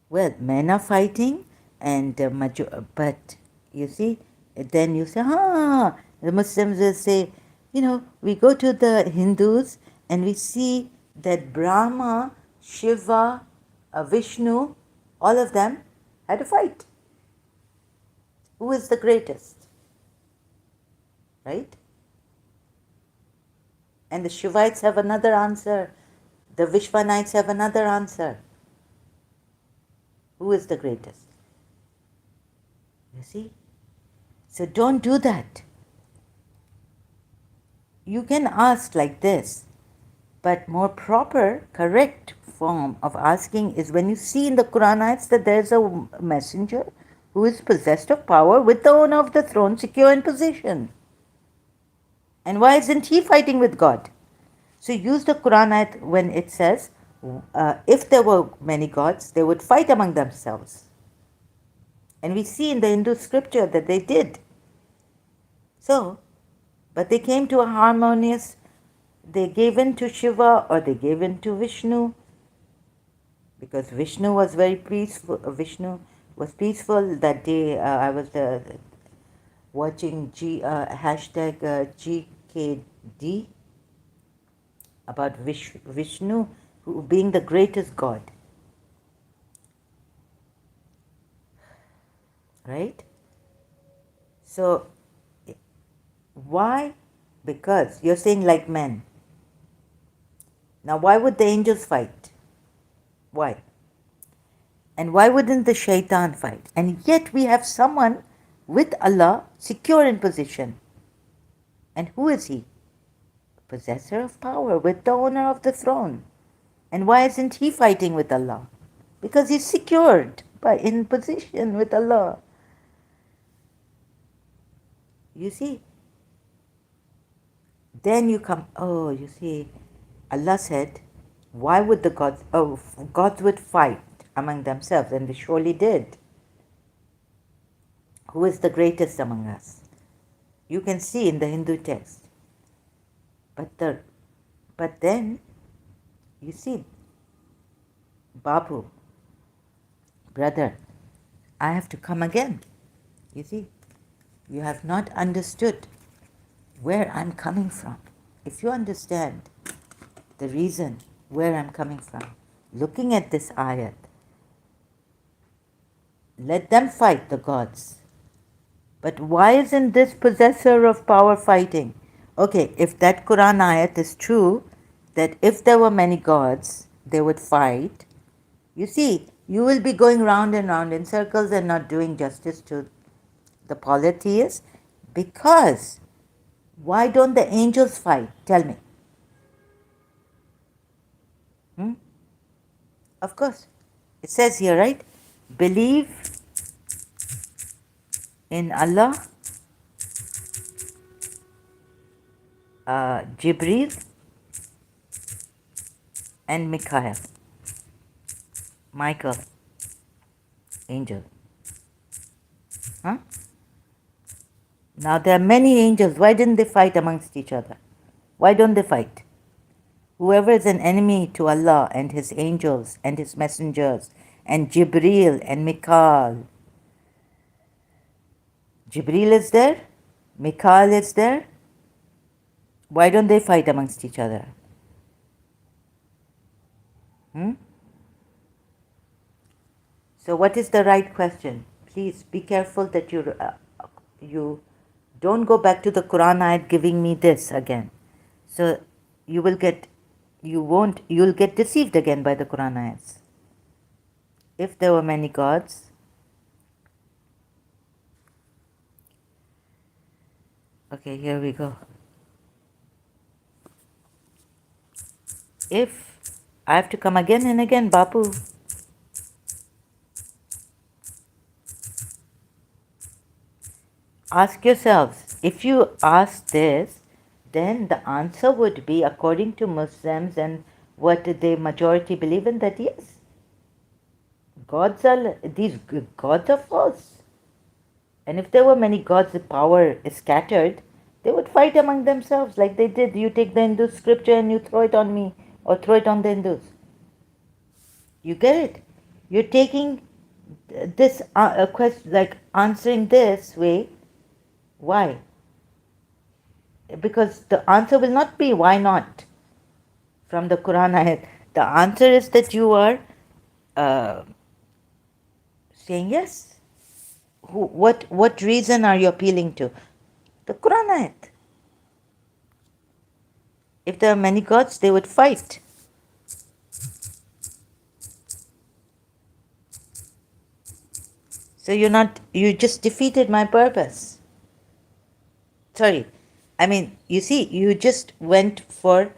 Well, men are fighting, and but you see, then you say, the Muslims will say, we go to the Hindus and we see that Brahma, Shiva, Vishnu, all of them had a fight. Who is the greatest? Right? And the Shivites have another answer. The Vishwanites have another answer. Who is the greatest? You see? So don't do that. You can ask like this, but more proper, correct form of asking is when you see in the Quran ayats that there is a messenger who is possessed of power with the owner of the throne secure in position. And why isn't he fighting with God? So use the Quran ayat when it says, if there were many gods, they would fight among themselves. And we see in the Hindu scripture that they did. So, but they came to a harmonious, they gave in to Shiva or they gave in to Vishnu, because Vishnu was very peaceful. Vishnu was peaceful that day. I was watching hashtag GKD about Vishnu being the greatest god. Right? So, why? Because you're saying like men. Now, why would the angels fight? Why? And why wouldn't the shaitan fight? And yet we have someone with Allah secure in position. And who is he? Possessor of power with the owner of the throne. And why isn't he fighting with Allah? Because he's secured in position with Allah. You see? Then you come, you see, Allah said, why would the gods would fight among themselves, and they surely did. Who is the greatest among us? You can see in the Hindu text. But then, you see, Babu, brother, I have to come again. You see, you have not understood where I'm coming from. If you understand the reason where I'm coming from, looking at this ayat, let them fight the gods. But why isn't this possessor of power fighting? Okay, if that Quran ayat is true, that if there were many gods, they would fight. You see, you will be going round and round in circles and not doing justice to the polytheists, because why don't the angels fight? Tell me. Of course. It says here, right? Believe in Allah, Jibreel, and Michael, angel. Huh? Now there are many angels. Why didn't they fight amongst each other? Why don't they fight? Whoever is an enemy to Allah and His angels and His messengers and Jibreel and Mikhail. Jibreel is there, Mikhail is there. Why don't they fight amongst each other? So what is the right question? Please be careful that you don't go back to the Quran ayat giving me this again. So you'll get deceived again by the Quran ayats. If there were many gods, okay, here we go. If I have to come again and again, Bapu. Ask yourselves, if you ask this, then the answer would be, according to Muslims and what the majority believe in, that yes, these gods are false. And if there were many gods, the power is scattered, they would fight among themselves like they did. You take the Hindu scripture and you throw it on me or throw it on the Hindus. You get it? You're taking this question, like answering this way. Why? Because the answer will not be why not from the Quran ayat. The answer is that you are uh, saying yes. What reason are you appealing to? The Quran ayat. If there are many gods, they would fight. So you just defeated my purpose. Sorry. I mean, you see, you just went for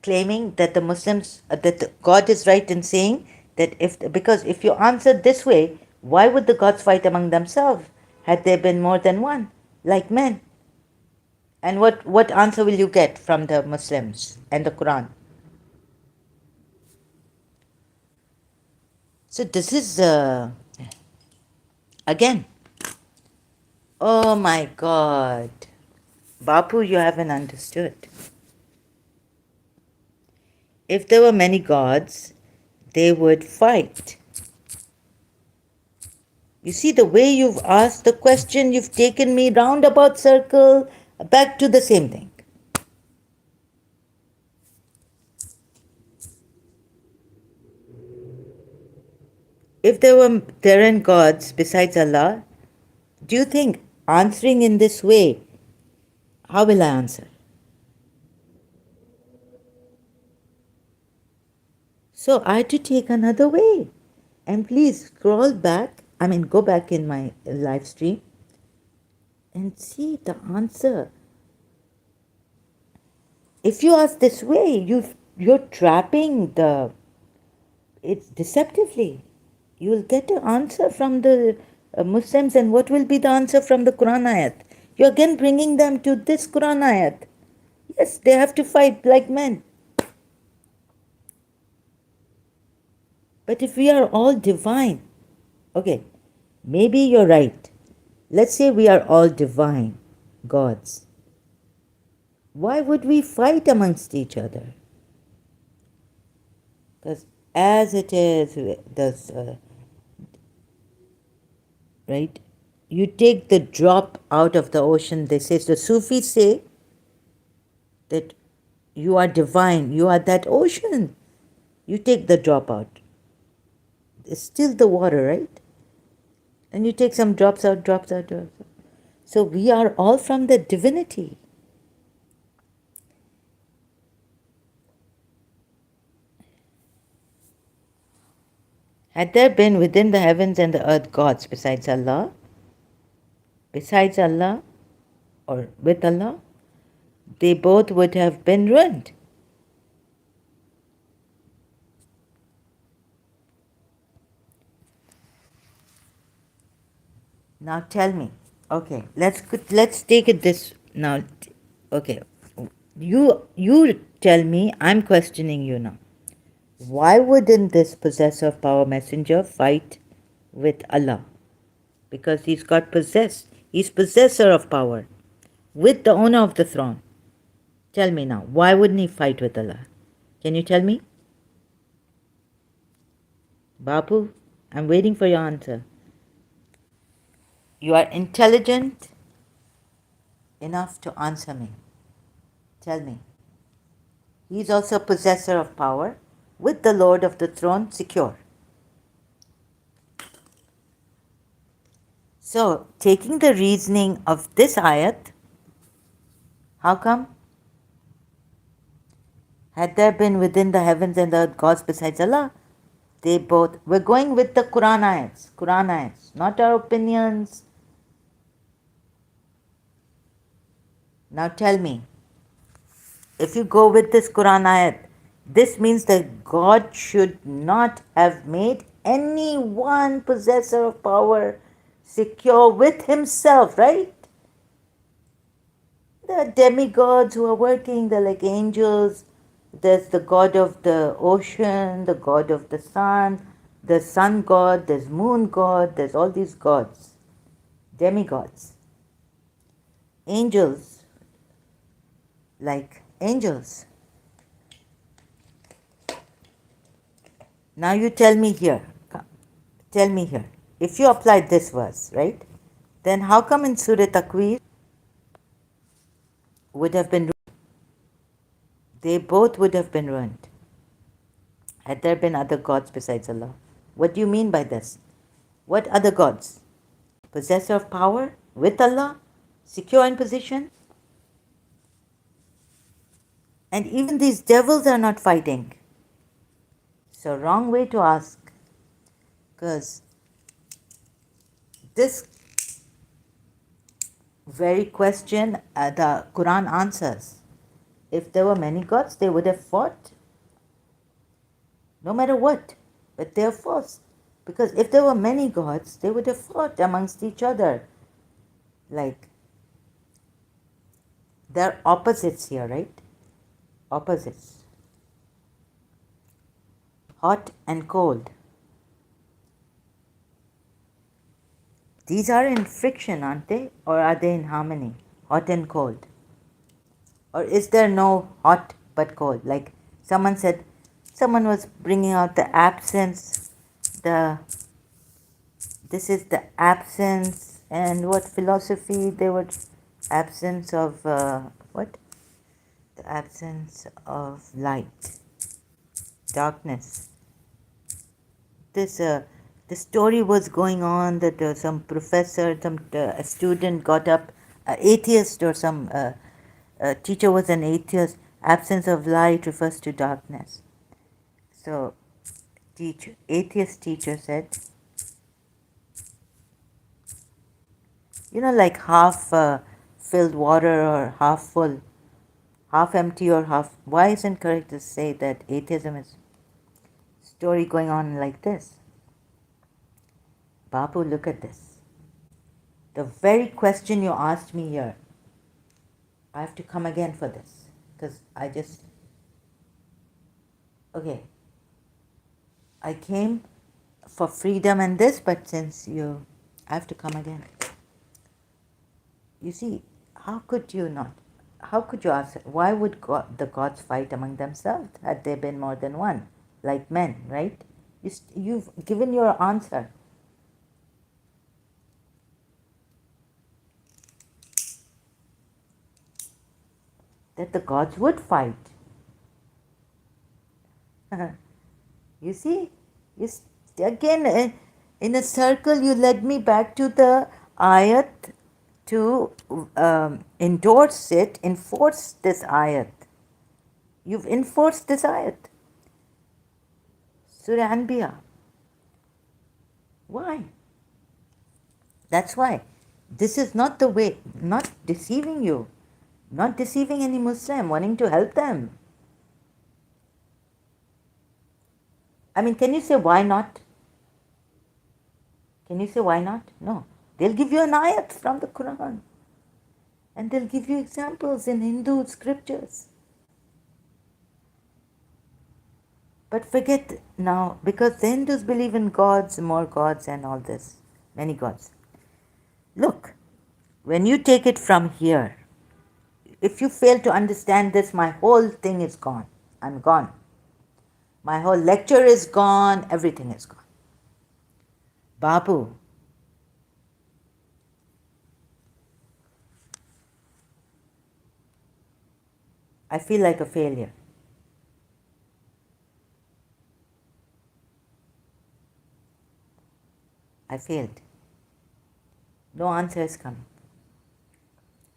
claiming that the Muslims, that God is right in saying that because if you answered this way, why would the gods fight among themselves had there been more than one, like men? And what answer will you get from the Muslims and the Quran? So this is, again, oh my God. Bapu, you haven't understood. If there were many gods, they would fight. You see the way you've asked the question, you've taken me roundabout circle back to the same thing. If there aren't gods besides Allah, do you think answering in this way, how will I answer? So I had to take another way. And please go back in my live stream and see the answer. If you ask this way, you're trapping it's deceptively. You'll get an answer from the Muslims, and what will be the answer from the Quran ayat? You're again bringing them to this Quran ayat. Yes, they have to fight like men. But if we are all divine, okay, maybe you're right. Let's say we are all divine gods. Why would we fight amongst each other? Because as it is, right? You take the drop out of the ocean. They say, the Sufis say that you are divine, you are that ocean. You take the drop out. It's still the water, right? And you take some drops out, drops out, drops out. So we are all from the divinity. Had there been within the heavens and the earth gods besides Allah, or with Allah, they both would have been ruined. Now tell me, okay, let's take it this now. Okay, you tell me. I'm questioning you now. Why wouldn't this possessor of power messenger fight with Allah? Because he's got possessed. He's possessor of power with the owner of the throne. Tell me now, why wouldn't he fight with Allah? Can you tell me? Bapu, I'm waiting for your answer. You are intelligent enough to answer me. Tell me. He is also possessor of power, with the Lord of the throne secure. So, taking the reasoning of this ayat, how come? Had there been within the heavens and the earth gods besides Allah, we're going with the Quran ayats, not our opinions. Now tell me, if you go with this Quran ayat, this means that God should not have made any one possessor of power secure with himself, right? There are demigods who are working, they're like angels. There's the god of the ocean, the god of the sun, There's sun god, there's moon god, there's all these gods, demigods. Angels, like angels. Now you tell me here, tell me here, if you applied this verse, right, then how come in Surah Takwir would have been, they both would have been ruined had there been other gods besides Allah? What do you mean by this? What other gods? Possessor of power with Allah, secure in position? And even these devils are not fighting. So wrong way to ask, because this very question the Quran answers. If there were many gods, they would have fought, no matter what. But they are forced, because if there were many gods, they would have fought amongst each other. Like, they're opposites here, right? Opposites. Hot and cold. These are in friction, aren't they? Or are they in harmony? Hot and cold. Or is there no hot but cold? Like someone said, someone was bringing out the absence, this is the absence, and what philosophy they were, absence of, what? The absence of light, darkness. The story was going on that some professor, a student got up, atheist or some teacher was an atheist. Absence of light refers to darkness. So, atheist teacher said, like half filled water or half full, half empty or half. Why isn't correct to say that atheism is story going on like this? Babu, look at this. The very question you asked me here, I have to come again for this, because okay, I came for freedom and this, but since I have to come again. You see, how could you ask, why would the gods fight among themselves had there been more than one, like men, right? You've given your answer. That the gods would fight. You see, again, in a circle, you led me back to the ayat to enforce this ayat. You've enforced this ayat. Surah Anbiya. Why? That's why. This is not the way, not deceiving you, not deceiving any Muslim, wanting to help them. I mean, can you say why not? Can you say why not? No. They'll give you an ayat from the Quran. And they'll give you examples in Hindu scriptures. But forget now, because the Hindus believe in gods, more gods and all this, many gods. Look, when you take it from here, if you fail to understand this, my whole thing is gone. I'm gone. My whole lecture is gone, everything is gone. Babu, I feel like a failure. I failed. No answer is coming.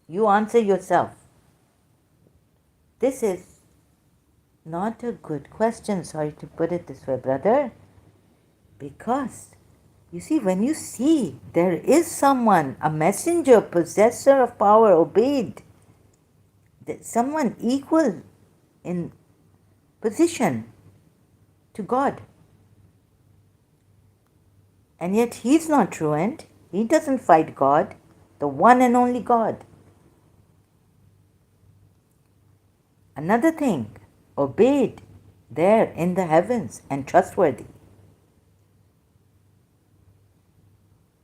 You answer yourself. This is not a good question, sorry to put it this way, brother. Because, you see, when you see there is someone, a messenger, possessor of power, obeyed, someone equal in position to God, and yet he's not truant, he doesn't fight God, the one and only God. Another thing, obeyed there in the heavens and trustworthy.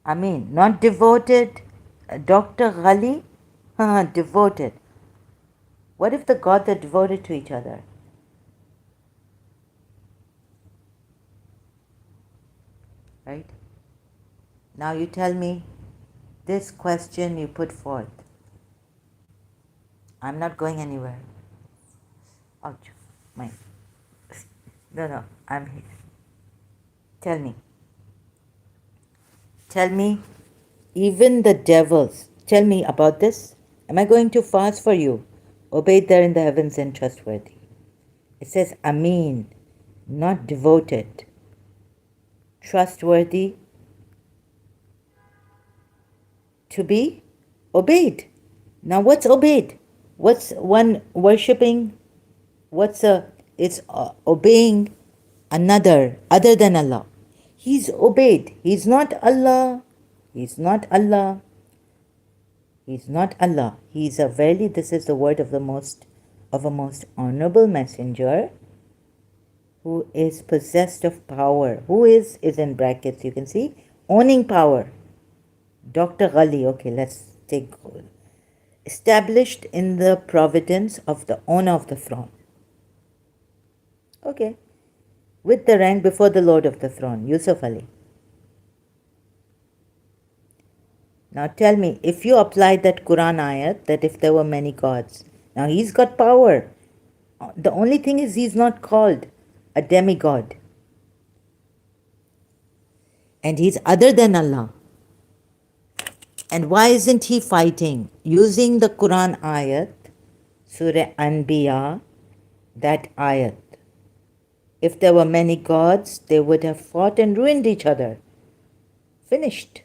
I mean, not devoted. Dr. Ghali? Devoted. What if the gods are devoted to each other? Right? Now you tell me this question you put forth. I'm not going anywhere. Ouch. My. No, no, I'm here. Tell me. Tell me, even the devils. Tell me about this. Am I going too fast for you? Obeyed there in the heavens and trustworthy. It says, Amin, not devoted. Trustworthy, to be obeyed. Now, what's obeyed? What's one worshipping? It's obeying another other than Allah. He's obeyed. He's not Allah. He's not Allah. He's not Allah. He's a verily, this is the word of a most honorable messenger who is possessed of power. Who is in brackets, you can see, owning power. Dr. Ghali, okay, let's take established in the providence of the owner of the throne. Okay. With the rank before the Lord of the throne, Yusuf Ali. Now tell me, if you apply that Quran ayat, that if there were many gods, now he's got power. The only thing is he's not called a demigod. And he's other than Allah. And why isn't he fighting? Using the Quran ayat, Surah Anbiya, that ayat. If there were many gods, they would have fought and ruined each other. Finished.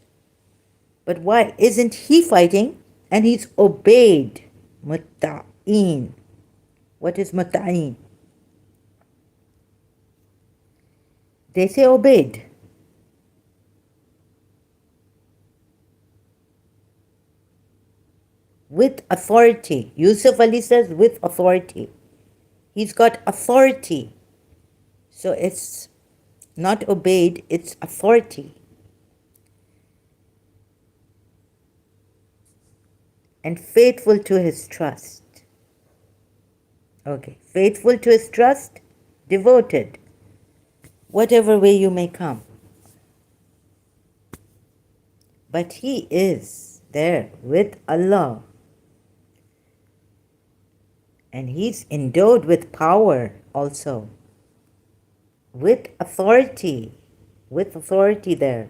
But why isn't he fighting? And he's obeyed. Mutta'in. What is mutta'in? They say obeyed. With authority. Yusuf Ali says with authority. He's got authority. So it's not obeyed, it's authority. And faithful to his trust. Okay, faithful to his trust, devoted. Whatever way you may come. But he is there with Allah. And he's endowed with power also. With authority there.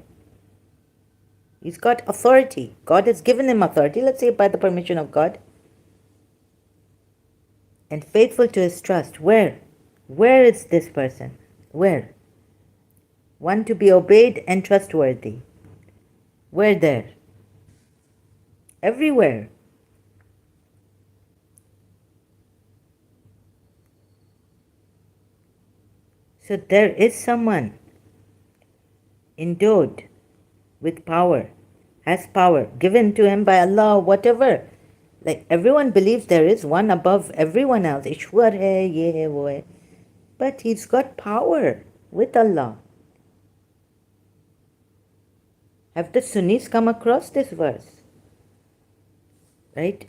He's got authority. God has given him authority, let's say by the permission of God. And faithful to his trust. Where? Where is this person? Where? One to be obeyed and trustworthy. Where there? Everywhere. So there is someone endowed with power, has power given to him by Allah, whatever. Like everyone believes there is one above everyone else. Ishwar hai, ye hai, wo hai. But he's got power with Allah. Have the Sunnis come across this verse? Right?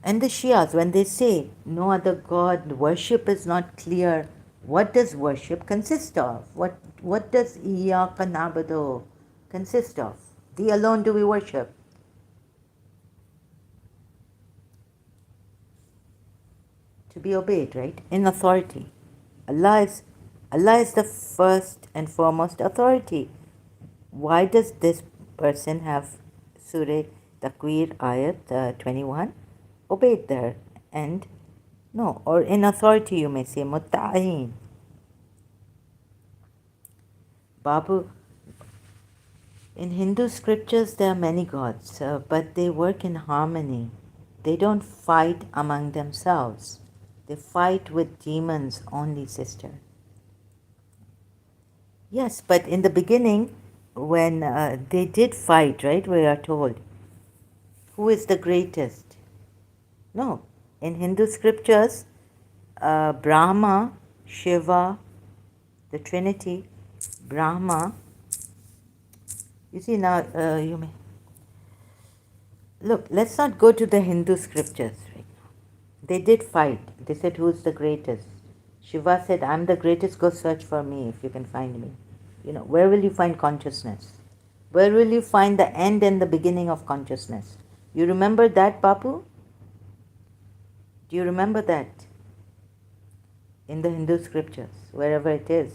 And the Shias, when they say no other God, worship is not clear, what does worship consist of? What does Iyyaka na'budu consist of? Thee alone do we worship. To be obeyed, right? In authority. Allah is the first and foremost authority. Why does this person have Surah Takwir ayat 21 obeyed there? And no, or in authority you may say mutta'in. Babu, in Hindu scriptures there are many gods, but they work in harmony. They don't fight among themselves. They fight with demons only, sister. Yes, but in the beginning, when they did fight, right, we are told, who is the greatest? No, in Hindu scriptures, Brahma, Shiva, the Trinity, Brahma, You see now, you may look. Let's not go to the Hindu scriptures right now. They did fight. They said, "Who's the greatest?" Shiva said, "I'm the greatest. Go search for me if you can find me." You know, where will you find consciousness? Where will you find the end and the beginning of consciousness? You remember that, Bapu? Do you remember that in the Hindu scriptures, wherever it is?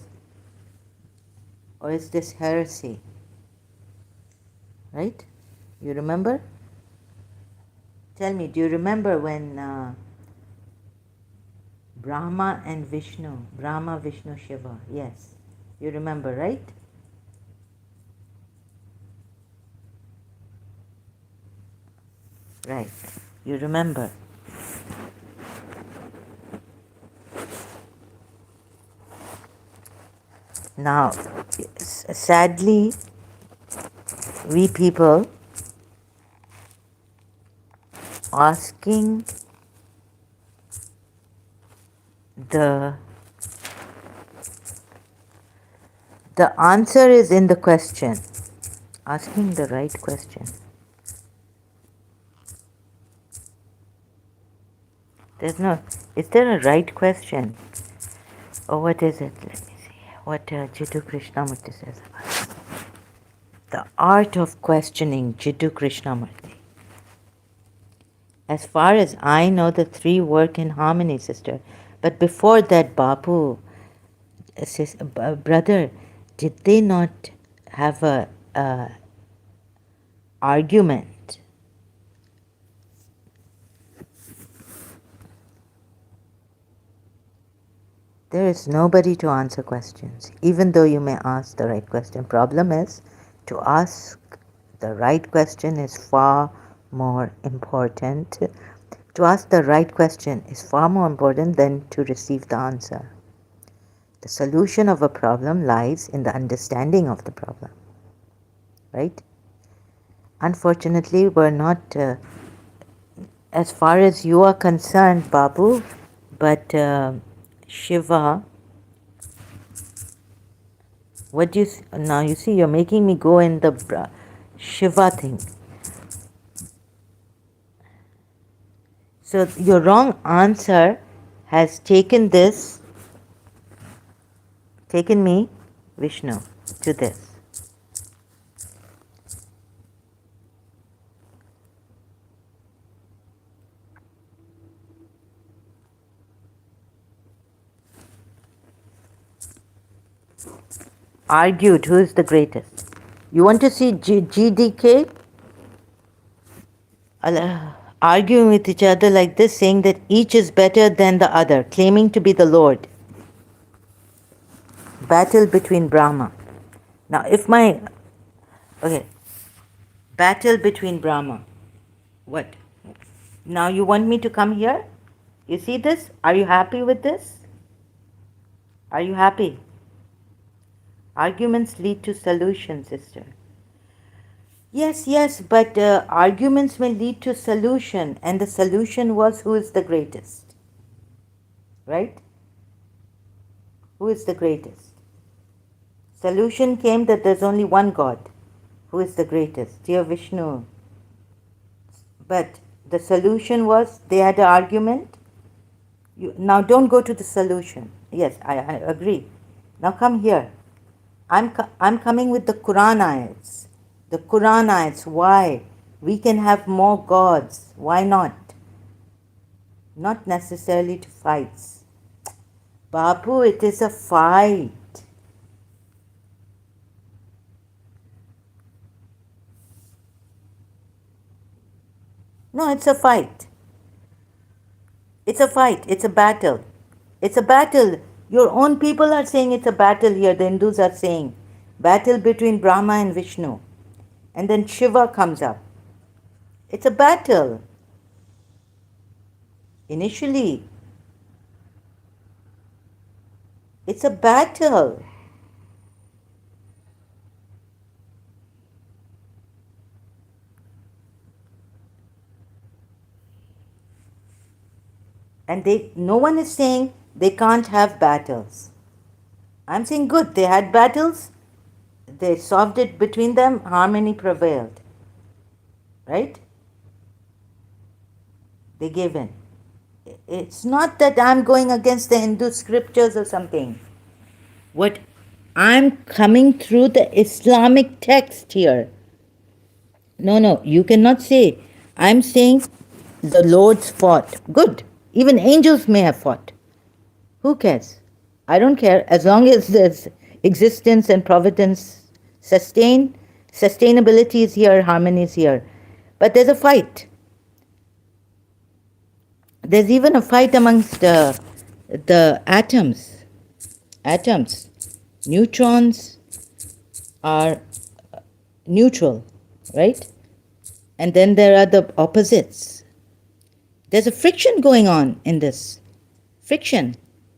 Or is this heresy? Right? You remember? Tell me, do you remember when Brahma and Vishnu, Brahma, Vishnu, Shiva? Yes. You remember, right? Right. You remember. Now, sadly, we people asking the answer is in the question. Asking the right question. There's no. Is there a right question? Or what is it? Let me see. What Jiddu Krishnamurti says about it. The art of questioning, Jiddu Krishnamurti. As far as I know, the three work in harmony, sister. But before that, Bapu, brother, did they not have a argument? There is nobody to answer questions, even though you may ask the right question. Problem is, to ask the right question is far more important. To ask the right question is far more important than to receive the answer. The solution of a problem lies in the understanding of the problem, right? Unfortunately, we're not, as far as you are concerned, Babu, but Shiva, what do you, now you see, you're making me go in the Shiva thing. So your wrong answer has taken me, Vishnu, to this. Argued who is the greatest. You want to see GDK arguing with each other like this, saying that each is better than the other, claiming to be the Lord. Battle between Brahma. Now, if my. Okay. Battle between Brahma. What? Now you want me to come here? You see this? Are you happy with this? Are you happy? Arguments lead to solutions, sister. Yes, but arguments may lead to solution, and the solution was who is the greatest. Right? Who is the greatest? Solution came that there's only one God. Who is the greatest? Dear Vishnu. But the solution was they had an argument. Now don't go to the solution. Yes, I agree. Now come here. I'm coming with the Quran ayats. The Quran ayats. Why? We can have more gods. Why not? Not necessarily to fights. Babu, it is a fight. No, it's a fight. It's a fight. It's a battle. It's a battle. Your own people are saying it's a battle here. The Hindus are saying battle between Brahma and Vishnu. And then Shiva comes up. It's a battle. Initially, it's a battle. And no one is saying they can't have battles. I'm saying good, they had battles. they solved it between them, harmony prevailed, right? They gave in. It's not that I'm going against the Hindu scriptures or something. What I'm coming through the Islamic text here. No, you cannot say. I'm saying the Lord's fought. Good. Even angels may have fought. Who cares? I don't care. As long as there's existence and providence sustainability is here, harmony is here. But there's a fight. There's even a fight amongst the atoms. Atoms. Neutrons are neutral, right? And then there are the opposites. There's a friction going on in this. Friction,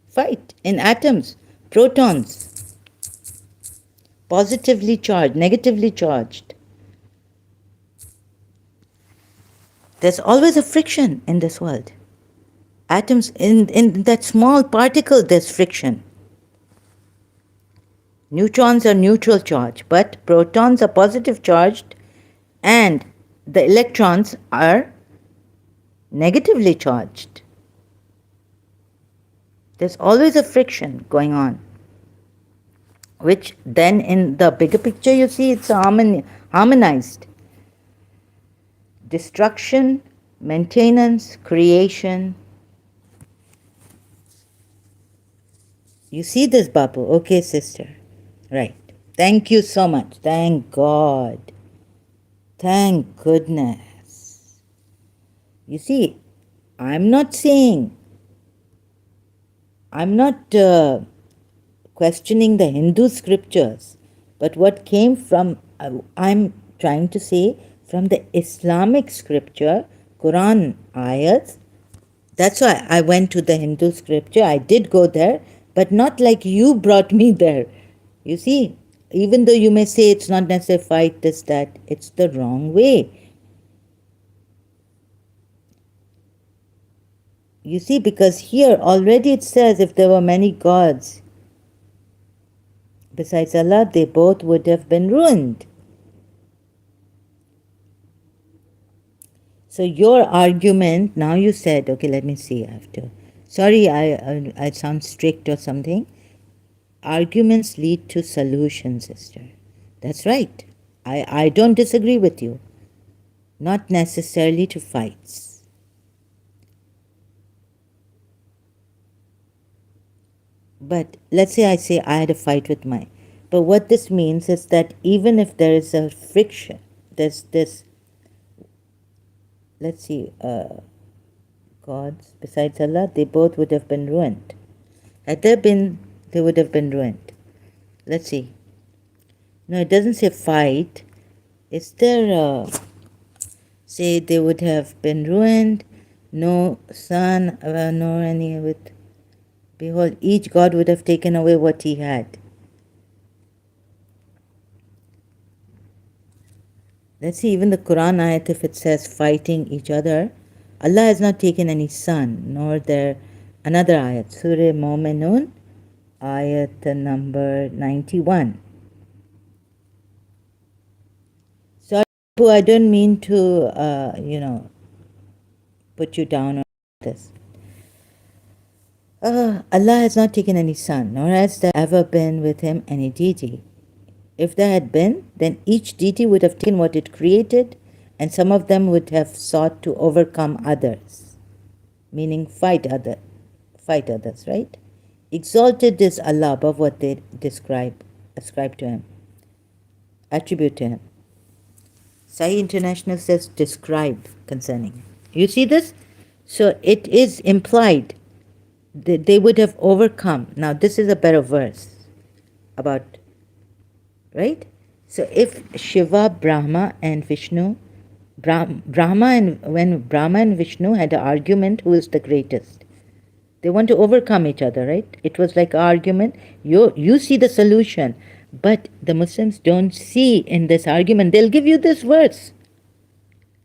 fight in atoms, protons, positively charged, negatively charged. There's always a friction in this world. Atoms, in that small particle, there's friction. Neutrons are neutral charge, but protons are positive charged, and the electrons are negatively charged. There's always a friction going on, which then in the bigger picture you see it's harmonized. Destruction, maintenance, creation. You see this, Babu? Okay, sister. Right. Thank you so much. Thank God. Thank goodness. You see, I'm not questioning the Hindu scriptures, but what came from, I'm trying to say, from the Islamic scripture, Quran ayats. That's why I went to the Hindu scripture. I did go there, but not like you brought me there. You see, even though you may say it's not necessary fight this, that, it's the wrong way. You see, because here already it says if there were many gods besides Allah, they both would have been ruined. So your argument, now you said, okay, let me see after. Sorry, I sound strict or something. Arguments lead to solutions, sister. That's right. I don't disagree with you. Not necessarily to fights. But let's say I had a fight with my... But what this means is that even if there is a friction, there's this... Let's see, gods besides Allah, they both would have been ruined. Had there been, they would have been ruined. Let's see. No, it doesn't say fight. Is there say they would have been ruined, no son, nor any with... Behold, each god would have taken away what he had. Let's see, even the Quran ayat, if it says fighting each other, Allah has not taken any son, nor there... Another ayat, Surah Mu'minun, ayat number 91. Sorry, I don't mean to, put you down on this. Allah has not taken any son, nor has there ever been with him any deity. If there had been, then each deity would have taken what it created, and some of them would have sought to overcome others, meaning fight others, right? Exalted is Allah above what they ascribe to him, attribute to him. Sahih International says describe concerning him. You see this? So it is implied that they would have overcome. Now this is a better verse about... Right? So if Shiva, Brahma and Vishnu, when Brahma and Vishnu had an argument, who is the greatest? They want to overcome each other, right? It was like an argument. You see the solution, but the Muslims don't see in this argument. They'll give you this verse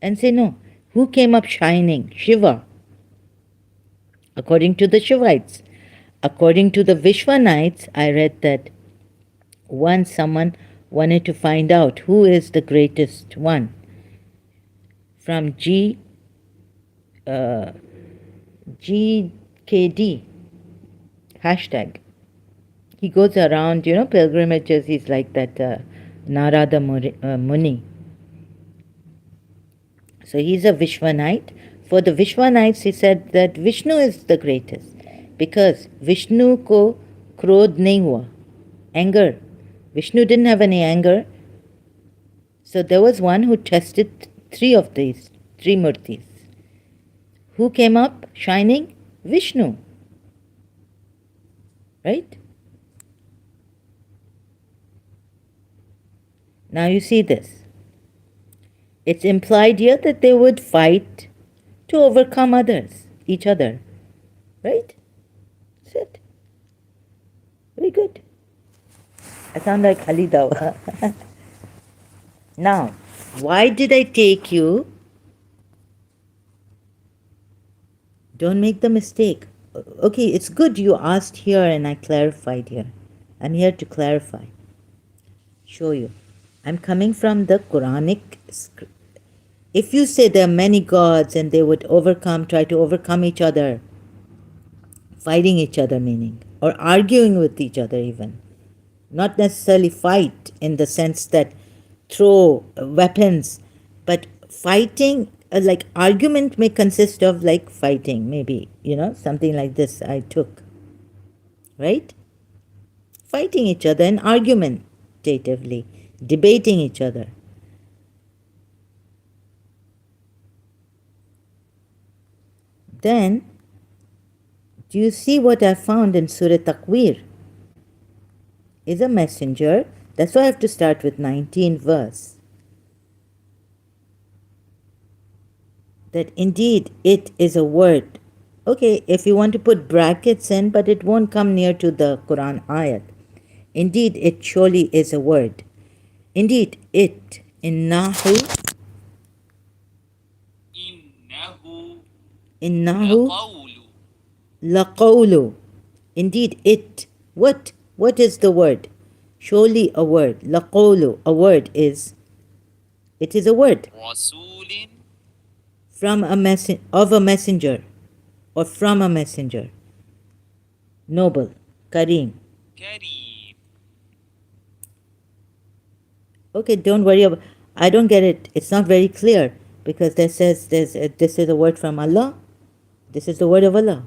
and say, no, who came up shining? Shiva. According to the Shivites. According to the Vishwanites, I read that once someone wanted to find out who is the greatest one. From GKD hashtag. He goes around, pilgrimages. He's like that Narada Muni. So he's a Vishwanite. For the Vishwanites, he said that Vishnu is the greatest because Vishnu ko krodh nahi hua, anger. Vishnu didn't have any anger. So there was one who tested three murtis. Who came up shining? Vishnu. Right? Now you see this. It's implied here that they would fight to overcome each other. Right? That's it. Very good. I sound like Ali Dawa. Now, why did I take you? Don't make the mistake. Okay, it's good you asked here and I clarified here. I'm here to clarify. Show you. I'm coming from the Quranic script. If you say there are many gods and they would try to overcome each other, fighting each other meaning, or arguing with each other even, not necessarily fight in the sense that throw weapons, but fighting, like argument may consist of like fighting, maybe, something like this I took, right? Fighting each other and argumentatively, debating each other. Then, do you see what I found in Surah Takwir? Is a messenger. That's why I have to start with 19th verse. That indeed it is a word. Okay, if you want to put brackets in, but it won't come near to the Quran ayat. Indeed, it surely is a word. Indeed, it, innahu laqawlu. Indeed, it. What? What is the word? Surely a word. Laqawlu, a word is. It is a word. From of a messenger, or from a messenger. Noble, Kareem. Okay, don't worry about. I don't get it. It's not very clear because this is a word from Allah. This is the word of Allah,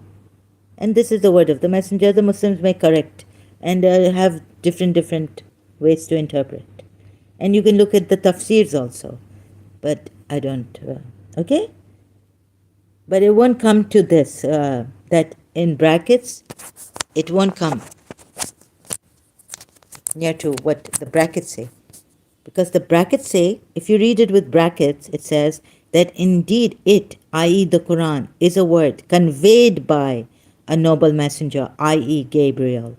and this is the word of the messenger. The Muslims may correct and have different ways to interpret, and you can look at the tafsirs also, but I don't. Okay. But it won't come to this, that in brackets, it won't come near to what the brackets say. Because the brackets say, if you read it with brackets, it says that indeed it, i.e. the Quran, is a word conveyed by a noble messenger, i.e. Gabriel.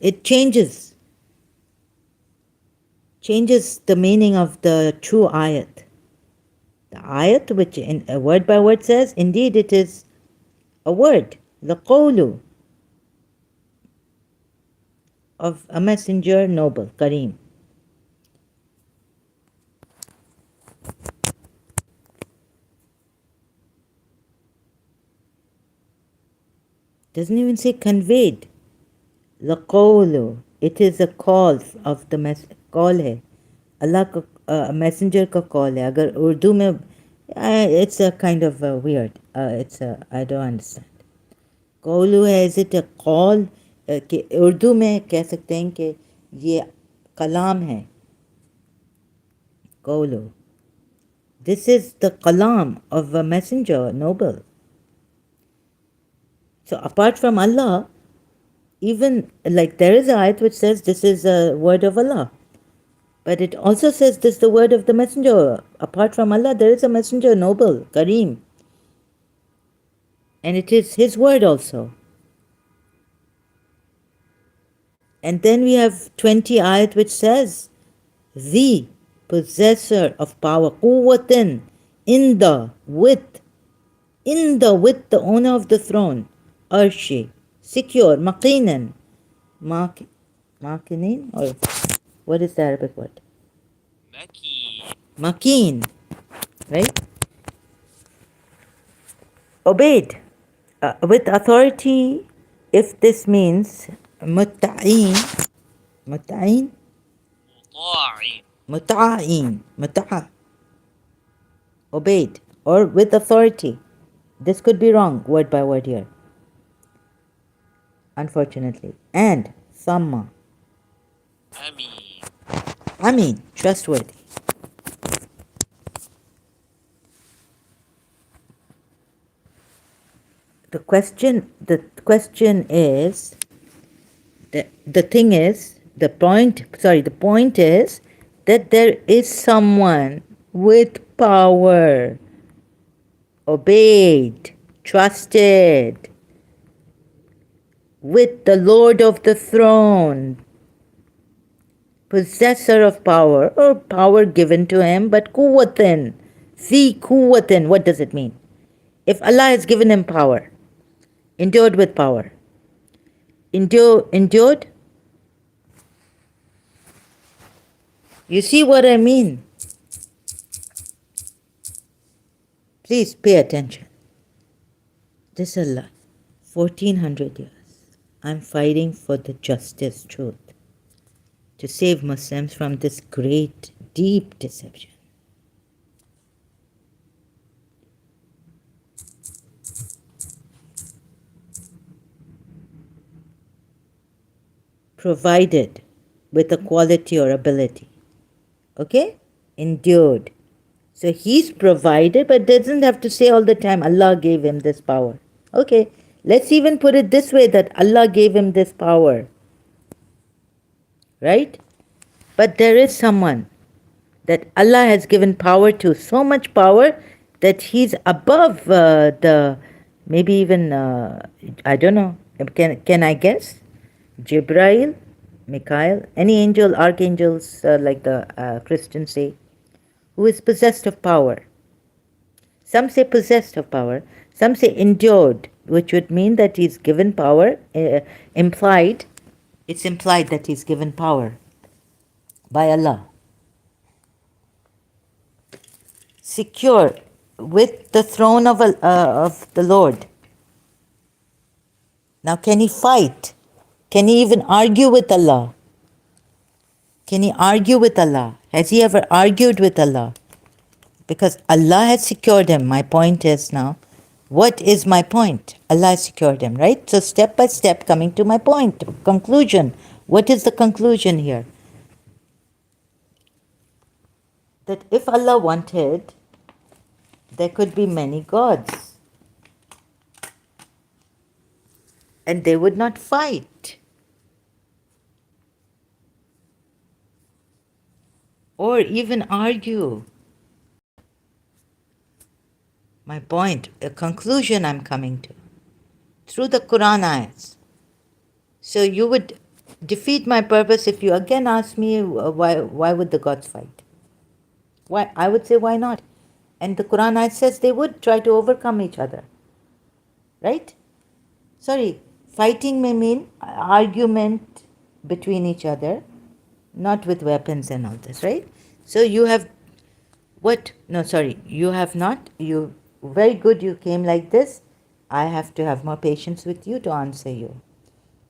It changes the meaning of the true ayat. The ayat, which in a word by word says, indeed it is a word, the qawlu of a messenger noble, Kareem. Doesn't even say conveyed. The qawlu, it is a call of the call hai. Allah ka messenger ka call hai. Agar Urdu mein, it's a kind of weird. I don't understand. Qawlu hai, is it a call? कि उर्दू में कह सकते हैं कि ये कलाम है. Qawlu. This is the kalam of a messenger, noble. So apart from Allah, even like there is a ayat which says this is a word of Allah. But it also says this is the word of the messenger. Apart from Allah, there is a messenger, noble, Kareem. And it is his word also. And then we have 20 ayat which says, the possessor of power, quwwatin, with the owner of the throne, arshi, secure, maqinan. Makinin, or what is the Arabic word? Makin, right? Obeyed. With authority, if this means متعين متعين متعين متع obeyed, or with authority. This could be wrong word by word here, unfortunately. And thamma, amin, trustworthy. The question is, the thing is, the point is that there is someone with power, obeyed, trusted, with the Lord of the throne, possessor of power, or power given to him, but quwwatan. See, quwwatan, what does it mean? If Allah has given him power, endured with power, endured, you see what I mean? Please pay attention. This Allah, 1400 years, I'm fighting for the justice, truth, to save Muslims from this great, deep deception. Provided with a quality or ability. Okay? Endured. So he's provided, but doesn't have to say all the time, Allah gave him this power. Okay, let's even put it this way, that Allah gave him this power. Right? But there is someone that Allah has given power to, so much power that he's above maybe even, I don't know, can I guess? Jibrail, Mikhail, any angel, archangels, like the Christians say, who is possessed of power. Some say possessed of power, some say endured, which would mean that he's given power, implied, it's implied that he's given power by Allah. Secure with the throne of the Lord. Now, can he fight? Can he even argue with Allah? Can he argue with Allah? Has he ever argued with Allah? Because Allah has secured him. My point is now, what is my point? Allah has secured him, right? So step by step, coming to my point, conclusion. What is the conclusion here? That if Allah wanted, there could be many gods. And they would not fight. Or even argue. My point, a conclusion I'm coming to, through the Quran ayats. So you would defeat my purpose if you again ask me why would the gods fight? Why? I would say why not? And the Quran ayat says they would try to overcome each other. Right? Sorry, fighting may mean argument between each other, not with weapons and all this, right? So you have what? No, sorry, you have not. You very good. You came like this. I have to have more patience with you to answer you,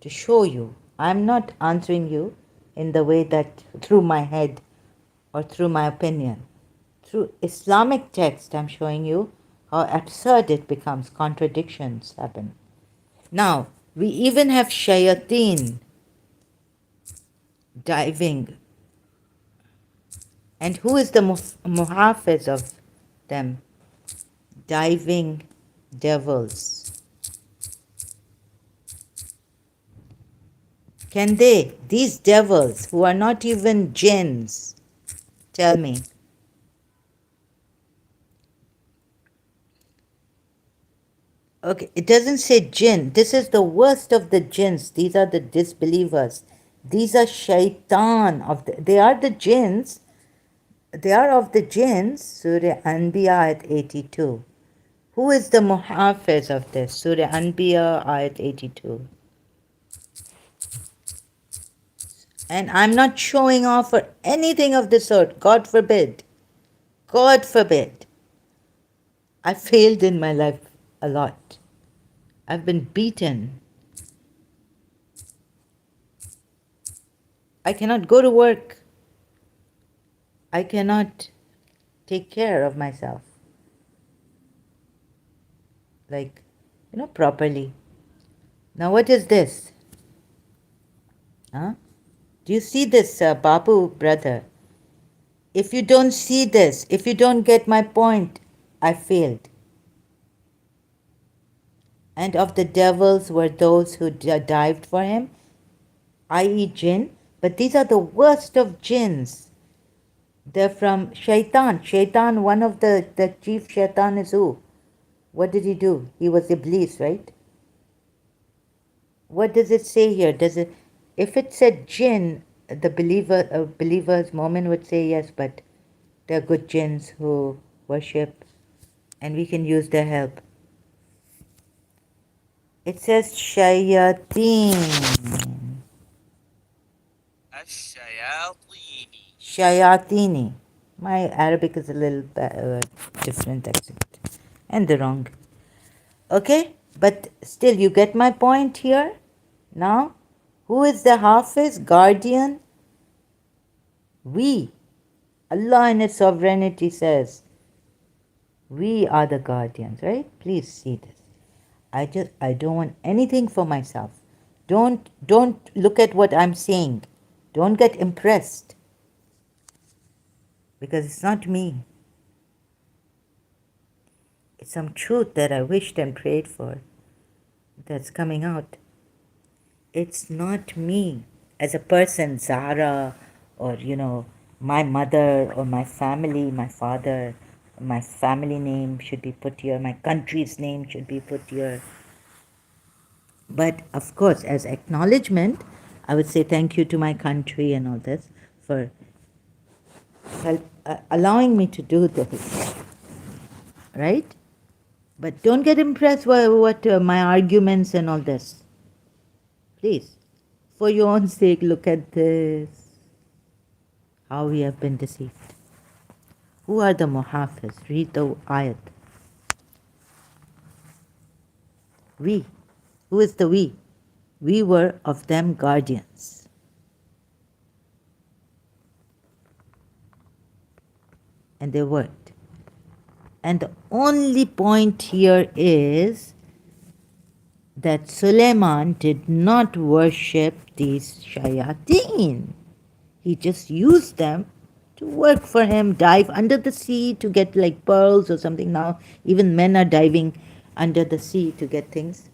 to show you. I'm not answering you in the way that through my head or through my opinion. Through Islamic text, I'm showing you how absurd it becomes. Contradictions happen. Now, we even have shayateen diving. And who is the muhafiz of them? Diving devils. Can they, these devils who are not even jinns, tell me, okay, it doesn't say jinn. This is the worst of the jinns. These are the disbelievers. These are shaitan they are the jinns. They are of the jinns. Surah Anbiya at 82. Who is the muhafiz of this? Surah Anbiya ayat 82. And I'm not showing off or anything of the sort. God forbid. God forbid. I failed in my life a lot. I've been beaten. I cannot go to work. I cannot take care of myself, like, properly. Now, what is this? Huh? Do you see this, Babu brother? If you don't see this, if you don't get my point, I failed. And of the devils were those who dived for him, i.e., jinn, but these are the worst of jinns. They're from Shaitan. Shaitan, one of the chief Shaitan is who? What did he do? He was Iblis, right? What does it say here? If it said jinn, the believer's moment would say yes, but they're good jinns who worship and we can use their help. It says shayateen. Shayatini. My Arabic is a little different accent and the wrong. Okay, but still you get my point here. Now, who is the Hafiz, guardian? We. Allah in His sovereignty says, we are the guardians, right? Please see this. I don't want anything for myself. Don't look at what I'm saying. Don't get impressed. Because it's not me. It's some truth that I wished and prayed for that's coming out. It's not me as a person, Zahra, or my mother or my family, my father, my family name should be put here, my country's name should be put here. But of course, as acknowledgement, I would say thank you to my country and all this for allowing me to do this, right? But don't get impressed by what my arguments and all this. Please, for your own sake, look at this. How we have been deceived. Who are the muhafiz? Read the ayat. We. Who is the we? We were of them guardians. And they worked. And the only point here is that Suleiman did not worship these shayateen. He just used them to work for him, dive under the sea to get like pearls or something. Now even men are diving under the sea to get things,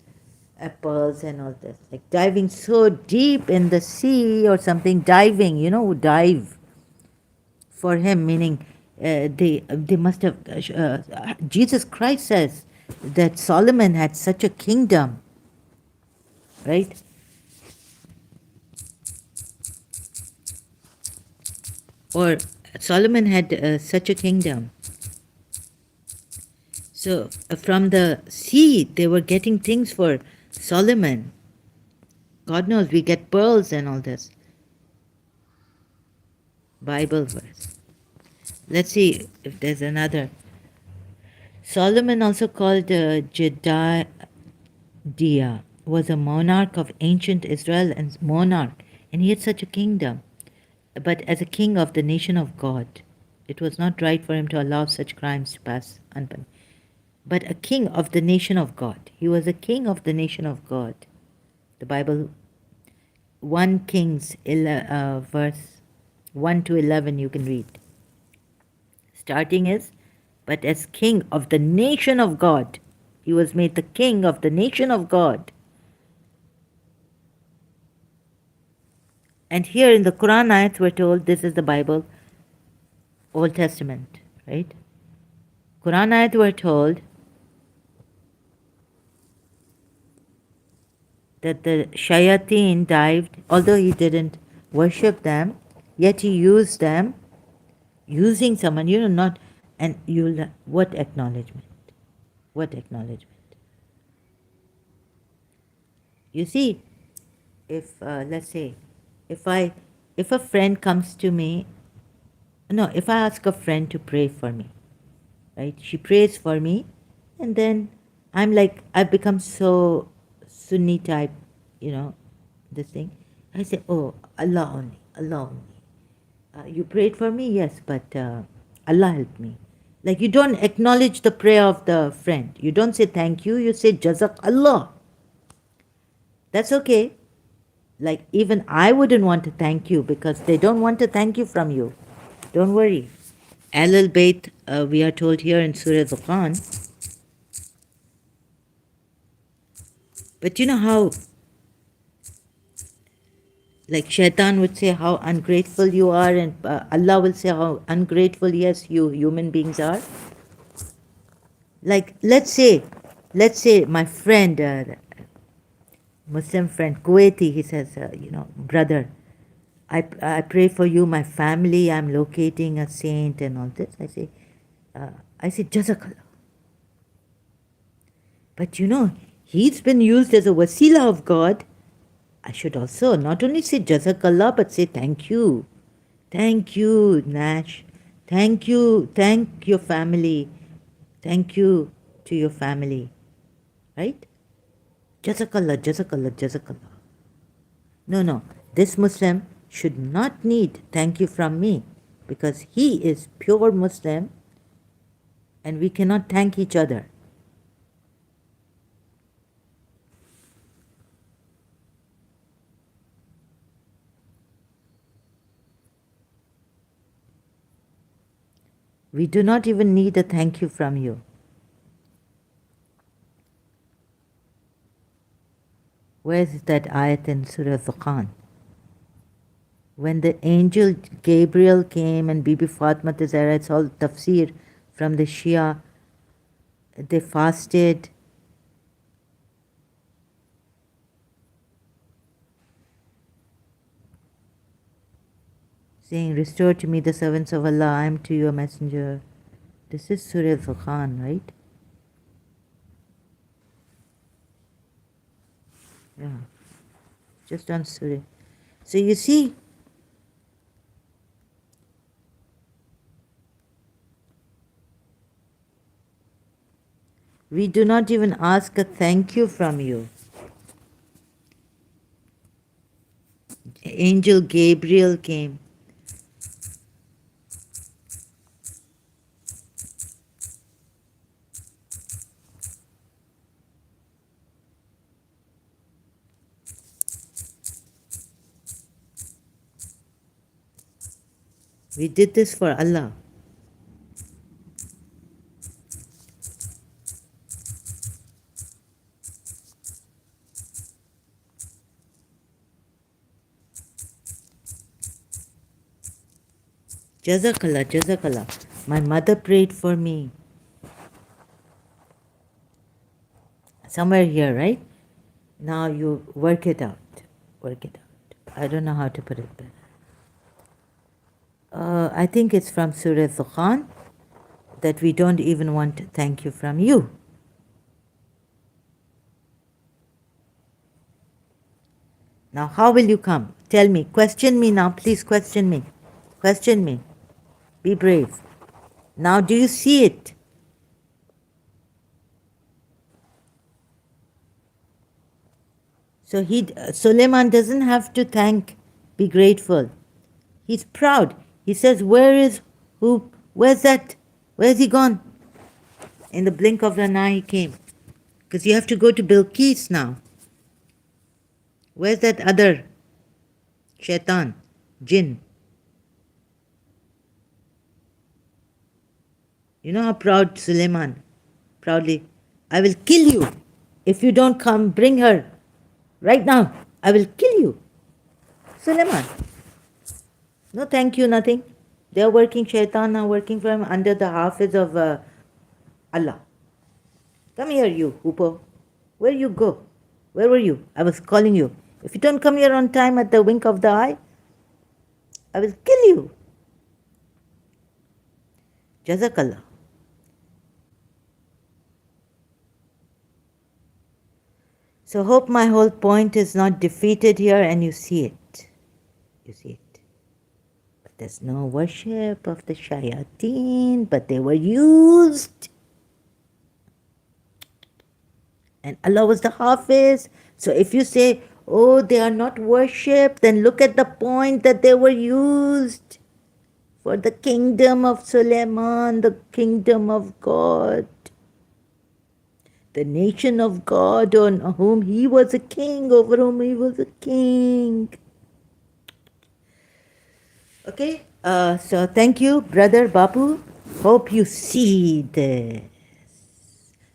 pearls and all this. Like diving so deep in the sea or something, diving, dive for him, meaning they must have, Jesus Christ says that Solomon had such a kingdom, right? Or Solomon had such a kingdom. So from the sea, they were getting things for Solomon. God knows we get pearls and all this. Bible verse. Let's see if there's another. Solomon, also called Jedediah, was a monarch of ancient Israel and he had such a kingdom. But as a king of the nation of God, it was not right for him to allow such crimes to pass unpunished. But a king of the nation of God. He was a king of the nation of God. The Bible, 1 Kings verse 1 to 11 you can read. Starting is, but as king of the nation of God. He was made the king of the nation of God. And here in the Quran ayats we're told, this is the Bible, Old Testament, right? Quran ayat we're told that the shayateen dived, although he didn't worship them, yet he used them, using someone, not, and what acknowledgement? What acknowledgement? You see, if, let's say, if I if a friend comes to me, no, if I ask a friend to pray for me, right? She prays for me, and then I'm like, I've become so Sunni type, you know, this thing. I say, oh, Allah only, Allah only. You prayed for me, yes, but Allah help me. Like you don't acknowledge the prayer of the friend. You don't say thank you. You say Jazak Allah. That's okay. Like even I wouldn't want to thank you because they don't want to thank you from you. Don't worry. Al Bayt, we are told here in Surah Dukhan. But you know how, like Shaitan would say how ungrateful you are, and Allah will say how ungrateful, yes, you human beings are. Like let's say my friend, Muslim friend, Kuwaiti, he says, brother, I pray for you, my family, I'm locating a saint and all this. I say, Jazakallah. But he's been used as a wasila of God. I should also not only say Jazakallah, but say thank you. Thank you, Nash. Thank you. Thank your family. Thank you to your family. Right? Jazakallah, Jazakallah, Jazakallah. No. This Muslim should not need thank you from me because he is pure Muslim and we cannot thank each other. We do not even need a thank you from you. Where is that ayat in Surah Dukhan? When the angel Gabriel came and Bibi Fatma Zahra, it's all tafsir from the Shia, they fasted. Saying, restore to me the servants of Allah, I am to you a messenger. This is Surah Dukhan, right? Yeah. Just on Surah. So you see, we do not even ask a thank you from you. Angel Gabriel came. We did this for Allah. Jazakallah, Jazakallah. My mother prayed for me. Somewhere here, right? Now you work it out. Work it out. I don't know how to put it better. I think it's from Surah Dukhan that we don't even want to thank you from you. Now, how will you come? Tell me. Question me now. Please question me. Question me. Be brave. Now, do you see it? So Suleiman doesn't have to thank, be grateful. He's proud. He says, where's that? Where's he gone? In the blink of an eye he came. Because you have to go to Bilqis now. Where's that other shaitan, jinn? You know how proud Suleiman, proudly, I will kill you if you don't come, bring her right now. I will kill you. Suleiman. No, thank you, nothing. They are working, shaitan are working for him under the hafiz of Allah. Come here, you hooper. Where you go? Where were you? I was calling you. If you don't come here on time at the wink of the eye, I will kill you. Jazakallah. So hope my whole point is not defeated here and you see it. You see it. There's no worship of the shayateen, but they were used. And Allah was the Hafiz. So if you say, oh, they are not worshipped, then look at the point that they were used for the kingdom of Suleiman, the kingdom of God, the nation of God on whom he was a king, over whom he was a king. Okay, so thank you, Brother Babu. Hope you see this.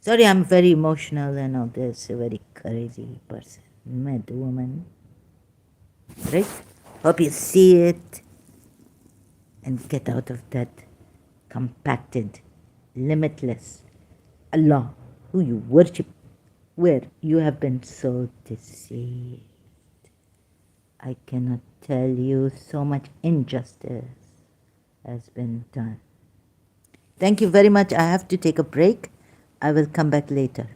Sorry, I'm very emotional and all this, a very crazy person, mad woman. Right? Hope you see it and get out of that compacted, limitless Allah who you worship, where you have been so deceived. I cannot tell you, so much injustice has been done. Thank you very much. I have to take a break. I will come back later.